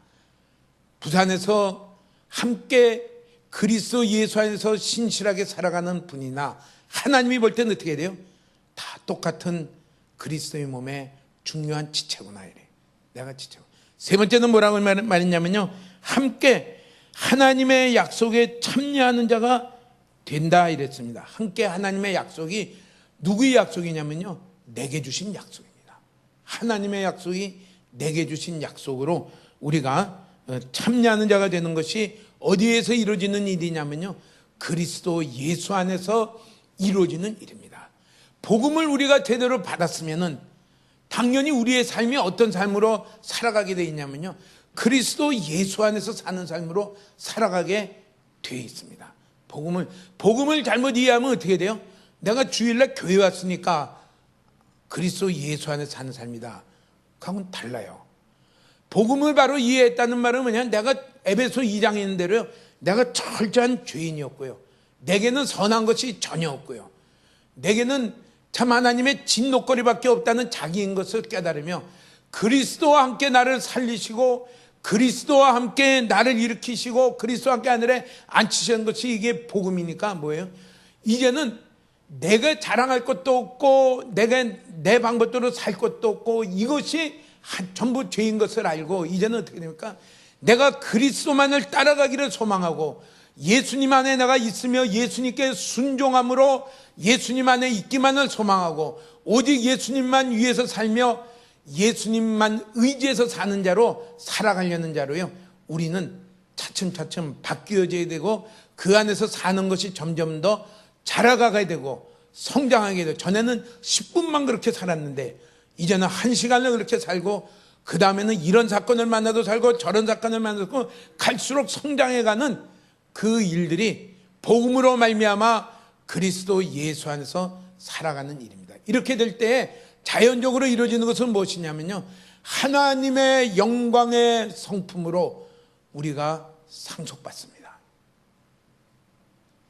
부산에서 함께 그리스도 예수 안에서 신실하게 살아가는 분이나 하나님이 볼 때는 어떻게 돼요? 다 똑같은 그리스도의 몸의 중요한 지체구나 이래. 내가 지체고. 세 번째는 뭐라고 말했냐면요, 함께 하나님의 약속에 참여하는 자가 된다 이랬습니다. 함께 하나님의 약속이 누구의 약속이냐면요, 내게 주신 약속입니다. 하나님의 약속이 내게 주신 약속으로 우리가 참여하는 자가 되는 것이 어디에서 이루어지는 일이냐면요, 그리스도 예수 안에서 이루어지는 일입니다. 복음을 우리가 제대로 받았으면은 당연히 우리의 삶이 어떤 삶으로 살아가게 되어 있냐면요, 그리스도 예수 안에서 사는 삶으로 살아가게 되어 있습니다. 복음을 잘못 이해하면 어떻게 돼요? 내가 주일날 교회 왔으니까 그리스도 예수 안에서 사는 삶이다. 그건 달라요. 복음을 바로 이해했다는 말은 뭐냐, 내가 에베소 2장에 있는 대로요, 내가 철저한 죄인이었고요, 내게는 선한 것이 전혀 없고요, 내게는 참 하나님의 진노거리밖에 없다는 자기인 것을 깨달으며 그리스도와 함께 나를 살리시고 그리스도와 함께 나를 일으키시고 그리스도와 함께 하늘에 앉히시는 것이 이게 복음이니까 뭐예요? 이제는 내가 자랑할 것도 없고 내가 내 방법대로 살 것도 없고 이것이 전부 죄인 것을 알고 이제는 어떻게 됩니까? 내가 그리스도만을 따라가기를 소망하고 예수님 안에 내가 있으며 예수님께 순종함으로 예수님 안에 있기만을 소망하고 오직 예수님만 위해서 살며 예수님만 의지해서 사는 자로 살아가려는 자로요, 우리는 차츰차츰 바뀌어져야 되고 그 안에서 사는 것이 점점 더 자라가게 되고 성장하게 되고, 전에는 10분만 그렇게 살았는데 이제는 1시간을 그렇게 살고 그 다음에는 이런 사건을 만나도 살고 저런 사건을 만나도 갈수록 성장해가는 그 일들이 복음으로 말미암아 그리스도 예수 안에서 살아가는 일입니다. 이렇게 될 때 자연적으로 이루어지는 것은 무엇이냐면요, 하나님의 영광의 성품으로 우리가 상속받습니다.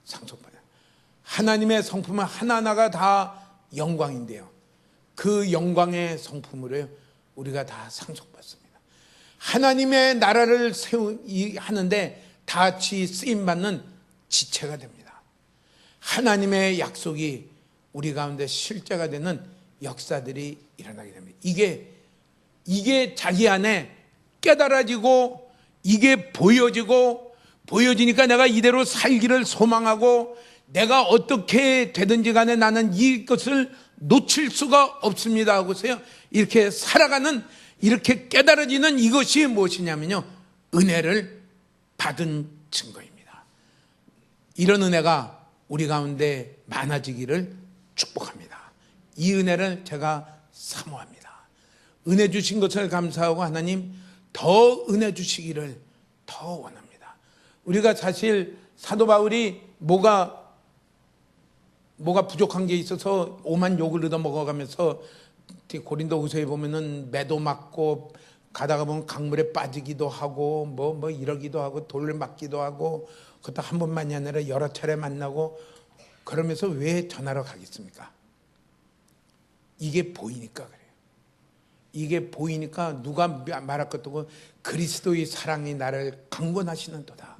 상속받아요. 하나님의 성품은 하나하나가 다 영광인데요, 그 영광의 성품으로 우리가 다 상속받습니다. 하나님의 나라를 하는데 다 같이 쓰임받는 지체가 됩니다. 하나님의 약속이 우리 가운데 실제가 되는 역사들이 일어나게 됩니다. 이게 자기 안에 깨달아지고 이게 보여지니까 내가 이대로 살기를 소망하고 내가 어떻게 되든지 간에 나는 이것을 놓칠 수가 없습니다 하고서요, 이렇게 살아가는, 이렇게 깨달아지는 이것이 무엇이냐면요, 은혜를 받은 증거입니다. 이런 은혜가 우리 가운데 많아지기를 축복합니다. 이 은혜를 제가 사모합니다. 은혜 주신 것을 감사하고 하나님 더 은혜 주시기를 더 원합니다. 우리가 사실 사도 바울이 뭐가 뭐가 부족한 게 있어서 오만 욕을 얻어 먹어가면서 고린도후서에 보면은 매도 맞고 가다가 보면 강물에 빠지기도 하고 뭐 이러기도 하고 돌을 맞기도 하고 그것도 한 번만이 아니라 여러 차례 만나고 그러면서 왜 전하러 가겠습니까? 이게 보이니까 그래요. 이게 보이니까 누가 말할 것도 없고 그리스도의 사랑이 나를 강권하시는도다.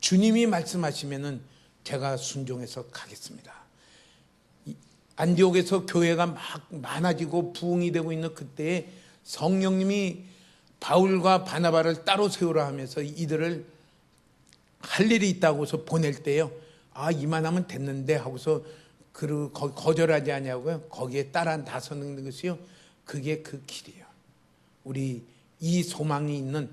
주님이 말씀하시면은 제가 순종해서 가겠습니다. 안디옥에서 교회가 막 많아지고 부흥이 되고 있는 그때에 성령님이 바울과 바나바를 따로 세우라 하면서 이들을 할 일이 있다고 해서 보낼 때요. 이만하면 됐는데 하고서 거절하지 아니하고요. 거기에 따라 나서는 것이요. 그게 그 길이에요. 우리 이 소망이 있는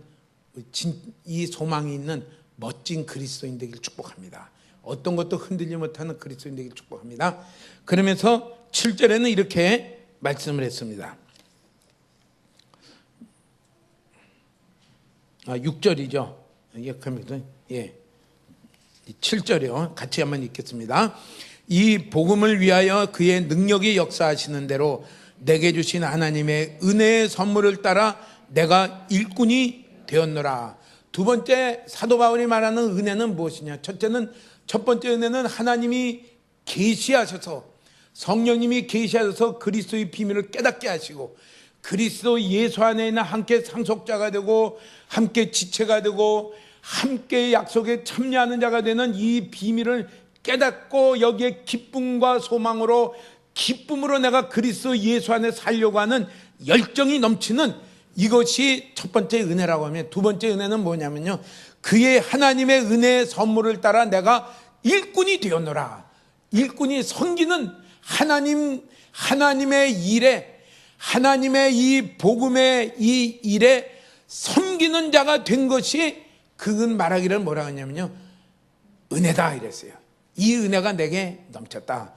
멋진 그리스도인 되길 축복합니다. 어떤 것도 흔들지 못하는 그리스도인 되길 축복합니다. 그러면서 7절에는 이렇게 말씀을 했습니다. 6절이죠. 예. 7절이요. 같이 한번 읽겠습니다. 이 복음을 위하여 그의 능력이 역사하시는 대로 내게 주신 하나님의 은혜의 선물을 따라 내가 일꾼이 되었노라. 두 번째 사도 바울이 말하는 은혜는 무엇이냐? 첫 번째 은혜는 하나님이 계시하셔서 성령님이 계시하셔서 그리스도의 비밀을 깨닫게 하시고 그리스도 예수 안에 있는 함께 상속자가 되고 함께 지체가 되고 함께 약속에 참여하는 자가 되는 이 비밀을 깨닫고 여기에 기쁨과 소망으로 기쁨으로 내가 그리스도 예수 안에 살려고 하는 열정이 넘치는 이것이 첫 번째 은혜라고 하면 두 번째 은혜는 뭐냐면요. 그의 하나님의 은혜의 선물을 따라 내가 일꾼이 되었노라. 일꾼이 섬기는 하나님의 일에 하나님의 이 복음의 이 일에 섬기는 자가 된 것이 그건 말하기를 뭐라 하냐면요. 은혜다 이랬어요. 이 은혜가 내게 넘쳤다.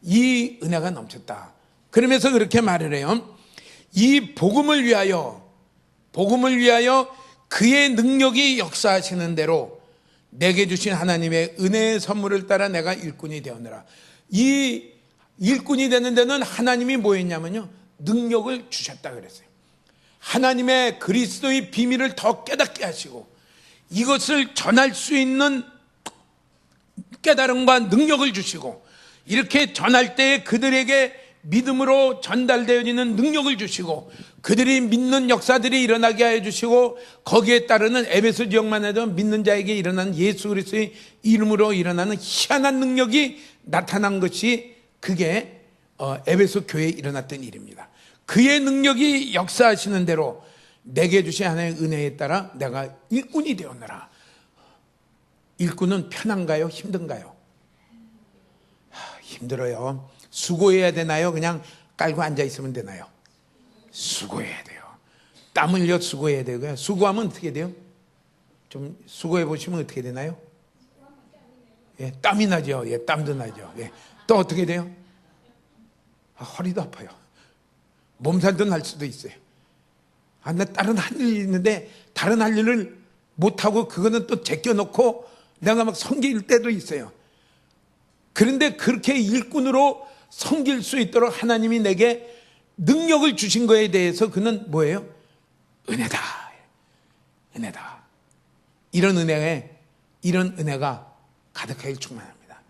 이 은혜가 넘쳤다. 그러면서 그렇게 말을 해요. 이 복음을 위하여 그의 능력이 역사하시는 대로 내게 주신 하나님의 은혜의 선물을 따라 내가 일꾼이 되었노라. 이 일꾼이 되는 데는 하나님이 뭐 했냐면요. 능력을 주셨다 그랬어요. 하나님의 그리스도의 비밀을 더 깨닫게 하시고 이것을 전할 수 있는 깨달음과 능력을 주시고 이렇게 전할 때에 그들에게 믿음으로 전달되어지는 능력을 주시고 그들이 믿는 역사들이 일어나게 하여 주시고 거기에 따르는 에베소 지역만 해도 믿는 자에게 일어나는 예수 그리스도의 이름으로 일어나는 희한한 능력이 나타난 것이 그게 에베소 교회에 일어났던 일입니다. 그의 능력이 역사하시는 대로 내게 주신 하나님의 은혜에 따라 내가 일꾼이 되었노라. 일꾼은 편한가요? 힘든가요? 힘들어요. 수고해야 되나요? 그냥 깔고 앉아있으면 되나요? 수고해야 돼요. 땀 흘려 수고해야 되고요. 수고하면 어떻게 돼요? 좀 수고해 보시면 어떻게 되나요? 예, 땀이 나죠. 예, 땀도 나죠. 예. 또 어떻게 돼요? 허리도 아파요. 몸살도 날 수도 있어요. 나 다른 할 일이 있는데 다른 할 일을 못하고 그거는 또 제껴놓고 내가 막 섬길 때도 있어요. 그런데 그렇게 일꾼으로 섬길 수 있도록 하나님이 내게 능력을 주신 거에 대해서 그는 뭐예요? 은혜다. 은혜다. 이런 은혜가 가득하게 충만합니다.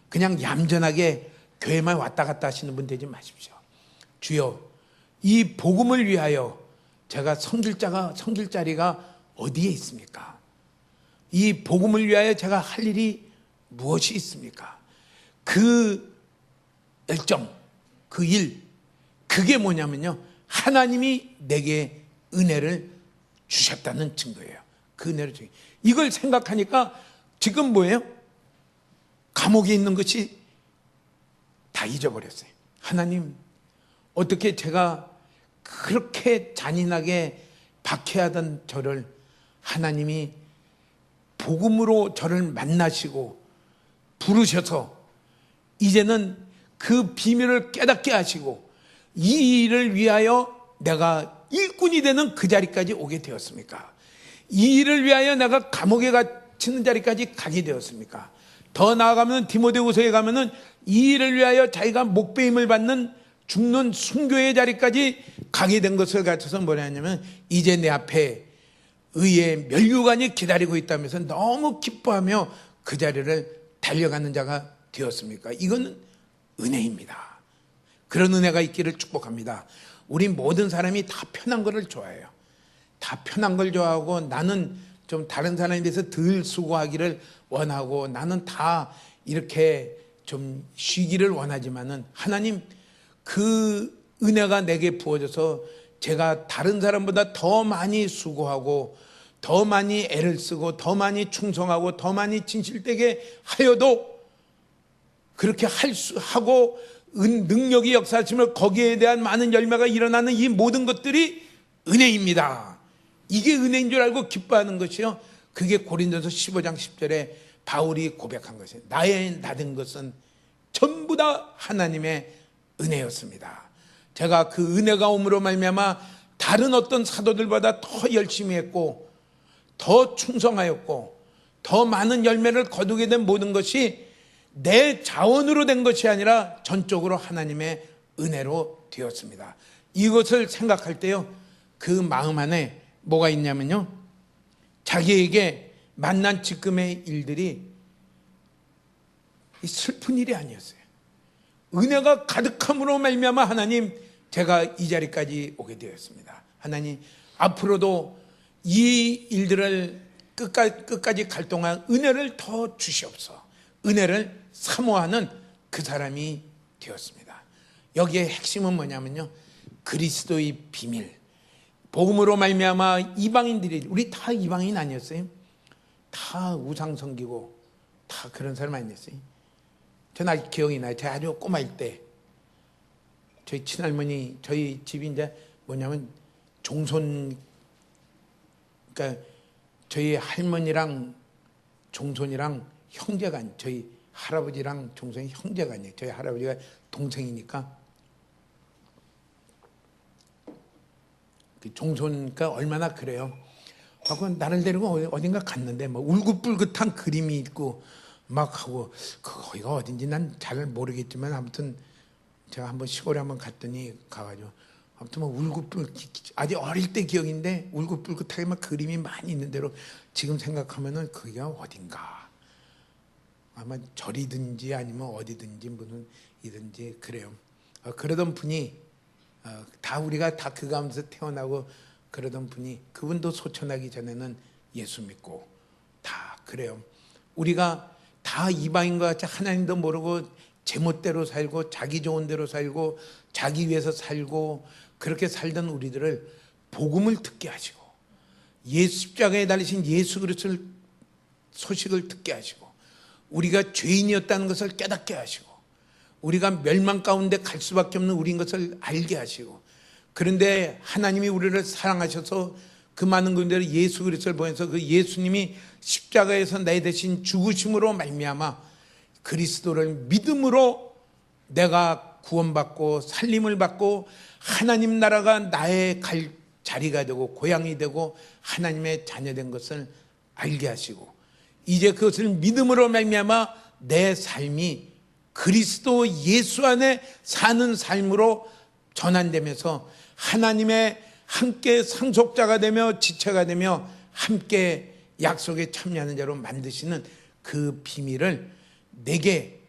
그냥 얌전하게 교회만 왔다 갔다 하시는 분 되지 마십시오. 주여, 이 복음을 위하여 제가 섬길 자리가 어디에 있습니까? 이 복음을 위하여 제가 할 일이 무엇이 있습니까? 그 열정, 그 일, 그게 뭐냐면요. 하나님이 내게 은혜를 주셨다는 증거예요. 그 은혜를 주셨어요. 이걸 생각하니까 지금 뭐예요? 감옥에 있는 것이 다 잊어버렸어요. 하나님, 어떻게 제가 그렇게 잔인하게 박해하던 저를 하나님이 복음으로 저를 만나시고 부르셔서 이제는 그 비밀을 깨닫게 하시고 이 일을 위하여 내가 일꾼이 되는 그 자리까지 오게 되었습니까? 이 일을 위하여 내가 감옥에 갇히는 자리까지 가게 되었습니까? 더 나아가면 디모데후서에 가면은 이 일을 위하여 자기가 목배임을 받는 죽는 순교의 자리까지 가게 된 것을 가르쳐서 뭐라 하냐면 이제 내 앞에 의의 면류관이 기다리고 있다면서 너무 기뻐하며 그 자리를 달려가는 자가 되었습니까? 이거는 은혜입니다. 그런 은혜가 있기를 축복합니다. 우리 모든 사람이 다 편한 것을 좋아해요. 다 편한 걸 좋아하고 나는 좀 다른 사람에 대해서 덜 수고하기를 원하고 나는 다 이렇게 좀 쉬기를 원하지만은 하나님 그 은혜가 내게 부어져서 제가 다른 사람보다 더 많이 수고하고 더 많이 애를 쓰고 더 많이 충성하고 더 많이 진실되게 하여도 그렇게 하고 능력이 역사하시면 거기에 대한 많은 열매가 일어나는 이 모든 것들이 은혜입니다. 이게 은혜인 줄 알고 기뻐하는 것이요. 그게 고린도서 15장 10절에 바울이 고백한 것이에요. 나의 나된 것은 전부 다 하나님의 은혜였습니다. 제가 그 은혜가 옴으로 말미암아 다른 어떤 사도들보다 더 열심히 했고 더 충성하였고 더 많은 열매를 거두게 된 모든 것이 내 자원으로 된 것이 아니라 전적으로 하나님의 은혜로 되었습니다. 이것을 생각할 때요, 그 마음 안에 뭐가 있냐면요, 자기에게 만난 지금의 일들이 슬픈 일이 아니었어요. 은혜가 가득함으로 말미암아 하나님, 제가 이 자리까지 오게 되었습니다. 하나님, 앞으로도 이 일들을 끝까지 갈 동안 은혜를 더 주시옵소서. 은혜를 사모하는 그 사람이 되었습니다. 여기에 핵심은 뭐냐면요, 그리스도의 비밀. 복음으로 말미암아 이방인들이, 우리 다 이방인 아니었어요? 다 우상 섬기고 다 그런 사람 아니었어요? 저는 아직 기억이 나요. 제가 아주 꼬마일 때 저희 친할머니, 저희 집이 이제 뭐냐면 종손, 그러니까 저희 할머니랑 종손이랑 형제가 아니에요. 저희 할아버지랑 종손이 형제가 아니에요. 저희 할아버지가 동생이니까 그 종손이니까 얼마나 그래요. 하고 나를 데리고 어딘가 갔는데 뭐 울긋불긋한 그림이 있고 막 하고, 거기가 어딘지 난 잘 모르겠지만 아무튼 제가 한번 시골에 한번 갔더니 가가지고 아무튼 뭐 아주 어릴 때 기억인데 울긋불긋하게 막 그림이 많이 있는 대로 지금 생각하면은 거기가 어딘가 아마 절이든지 아니면 어디든지 무슨 이든지 그래요. 그러던 분이 다 우리가 다 그 가운데서 태어나고 그러던 분이, 그분도 소천하기 전에는 예수 믿고 다 그래요. 우리가 다 이방인과 같이 하나님도 모르고 제멋대로 살고 자기 좋은 대로 살고 자기 위해서 살고 그렇게 살던 우리들을 복음을 듣게 하시고 십자가에 달리신 예수 그리스도의 소식을 듣게 하시고 우리가 죄인이었다는 것을 깨닫게 하시고 우리가 멸망 가운데 갈 수밖에 없는 우리인 것을 알게 하시고, 그런데 하나님이 우리를 사랑하셔서 그 많은 분들이 예수 그리스도를 보내서 그 예수님이 십자가에서 내 대신 죽으심으로 말미암아 그리스도를 믿음으로 내가 구원받고 살림을 받고 하나님 나라가 나의 갈 자리가 되고 고향이 되고 하나님의 자녀된 것을 알게 하시고, 이제 그것을 믿음으로 말미암아 내 삶이 그리스도 예수 안에 사는 삶으로 전환되면서 하나님의 함께 상속자가 되며 지체가 되며 함께 약속에 참여하는 자로 만드시는 그 비밀을 내게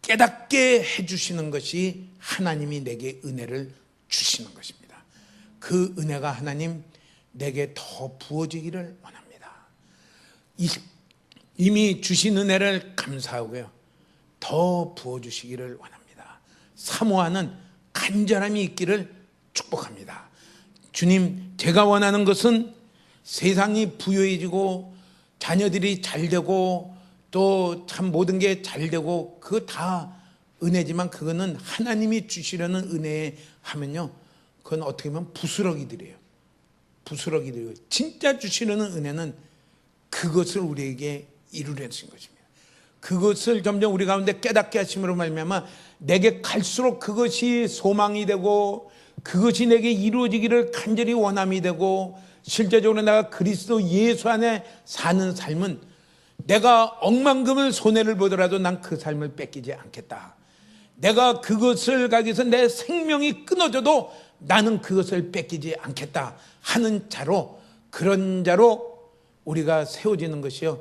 깨닫게 해주시는 것이 하나님이 내게 은혜를 주시는 것입니다. 그 은혜가 하나님 내게 더 부어지기를 원합니다. 이미 주신 은혜를 감사하고요, 더 부어주시기를 원합니다. 사모하는 간절함이 있기를 축복합니다. 주님, 제가 원하는 것은 세상이 부유해지고 자녀들이 잘 되고 또 참 모든 게 잘 되고 그거 다 은혜지만 그거는 하나님이 주시려는 은혜 하면요, 그건 어떻게 보면 부스러기들이에요. 부스러기들이에요. 진짜 주시려는 은혜는 그것을 우리에게 이루려 하신 것입니다. 그것을 점점 우리 가운데 깨닫게 하심으로 말미암아 내게 갈수록 그것이 소망이 되고 그것이 내게 이루어지기를 간절히 원함이 되고 실제적으로 내가 그리스도 예수 안에 사는 삶은 내가 억만금을 손해를 보더라도 난 그 삶을 뺏기지 않겠다. 내가 그것을 가기 위해서 내 생명이 끊어져도 나는 그것을 뺏기지 않겠다 하는 자로, 그런 자로 우리가 세워지는 것이요,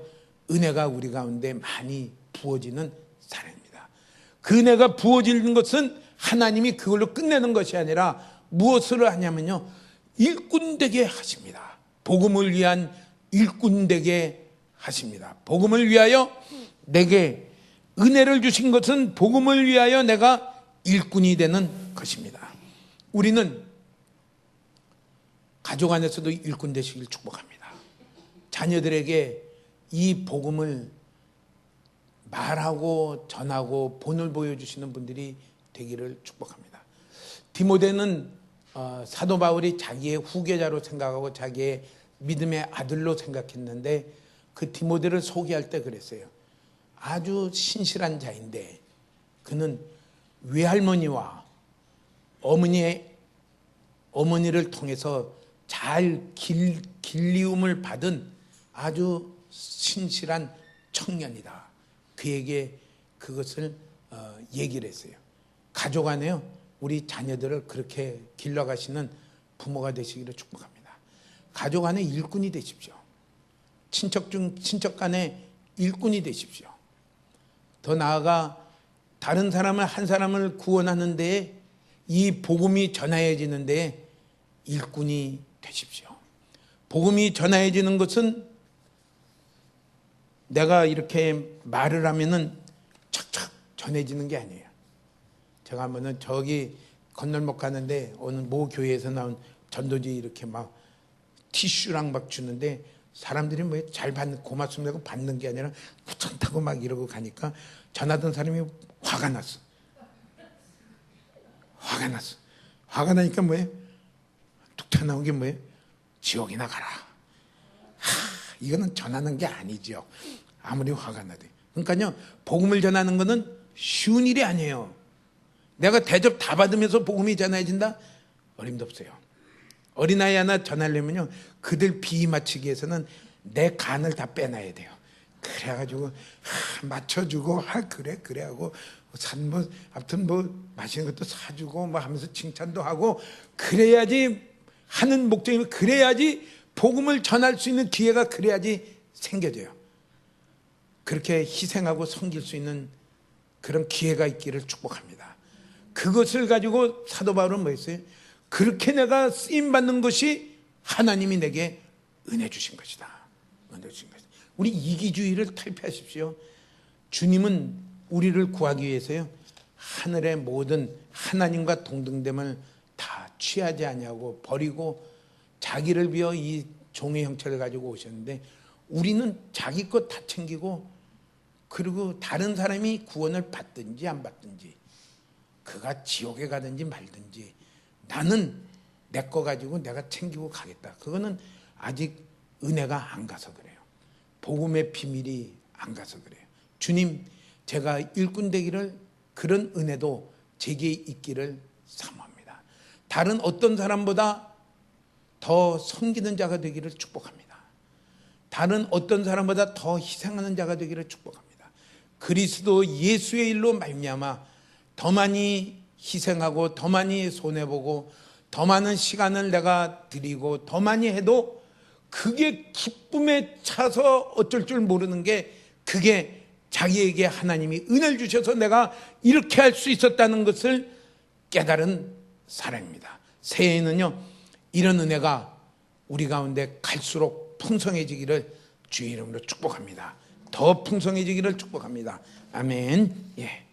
은혜가 우리 가운데 많이 부어지는 사람입니다. 그 은혜가 부어지는 것은 하나님이 그걸로 끝내는 것이 아니라 무엇을 하냐면요, 일꾼 되게 하십니다. 복음을 위한 일꾼 되게 하십니다. 복음을 위하여 내게 은혜를 주신 것은 복음을 위하여 내가 일꾼이 되는 것입니다. 우리는 가족 안에서도 일꾼 되시길 축복합니다. 자녀들에게 이 복음을 말하고 전하고 본을 보여주시는 분들이 되기를 축복합니다. 디모데는 사도 바울이 자기의 후계자로 생각하고 자기의 믿음의 아들로 생각했는데, 그 디모데를 소개할 때 그랬어요. 아주 신실한 자인데 그는 외할머니와 어머니를 통해서 잘 길리움을 받은 아주 신실한 청년이다. 그에게 그것을 얘기를 했어요. 가족 안에요, 우리 자녀들을 그렇게 길러가시는 부모가 되시기를 축복합니다. 가족 안에 일꾼이 되십시오. 친척 간에 일꾼이 되십시오. 더 나아가 다른 사람을, 한 사람을 구원하는 데에, 이 복음이 전해지는 데에 일꾼이 되십시오. 복음이 전해지는 것은 내가 이렇게 말을 하면은 척척 전해지는 게 아니에요. 제가 한번은 저기 건널목 가는데 어느 모 교회에서 나온 전도지 이렇게 막 티슈랑 막 주는데, 사람들이 뭐 잘 받는, 고맙습니다 하고 받는 게 아니라 괜찮다고 막 이러고 가니까 전하던 사람이 화가 났어. 화가 나니까 뭐예요? 툭 튀어나온 게 뭐예요? 지옥이나 가라. 이거는 전하는 게 아니죠. 아무리 화가 나도. 그러니까요, 복음을 전하는 거는 쉬운 일이 아니에요. 내가 대접 다 받으면서 복음이 전해진다? 어림도 없어요. 어린아이 하나 전하려면요, 그들 비위 맞추기 위해서는 내 간을 다 빼놔야 돼요. 그래가지고 맞춰주고, 그래 하고 아무튼 맛있는 것도 사주고 하면서 칭찬도 하고, 그래야지 하는 목적이면, 그래야지 복음을 전할 수 있는 기회가 그래야지 생겨져요. 그렇게 희생하고 섬길 수 있는 그런 기회가 있기를 축복합니다. 그것을 가지고 사도 바울은 뭐 했어요? 그렇게 내가 쓰임받는 것이 하나님이 내게 은혜 주신 것이다. 은혜 주신 것이다. 우리 이기주의를 탈피하십시오. 주님은 우리를 구하기 위해서요, 하늘의 모든 하나님과 동등됨을 다 취하지 아니하고 버리고 자기를 비워 이 종의 형체를 가지고 오셨는데, 우리는 자기 것 다 챙기고, 그리고 다른 사람이 구원을 받든지 안 받든지, 그가 지옥에 가든지 말든지, 나는 내 거 가지고 내가 챙기고 가겠다. 그거는 아직 은혜가 안 가서 그래요. 복음의 비밀이 안 가서 그래요. 주님, 제가 일꾼 되기를, 그런 은혜도 제게 있기를 사모합니다. 다른 어떤 사람보다 더 섬기는 자가 되기를 축복합니다. 다른 어떤 사람보다 더 희생하는 자가 되기를 축복합니다. 그리스도 예수의 일로 말미암아 더 많이 희생하고, 더 많이 손해보고, 더 많은 시간을 내가 드리고, 더 많이 해도 그게 기쁨에 차서 어쩔 줄 모르는 게, 그게 자기에게 하나님이 은혜를 주셔서 내가 이렇게 할 수 있었다는 것을 깨달은 사람입니다. 새해에는요, 이런 은혜가 우리 가운데 갈수록 풍성해지기를 주의 이름으로 축복합니다. 더 풍성해지기를 축복합니다. 아멘. 예.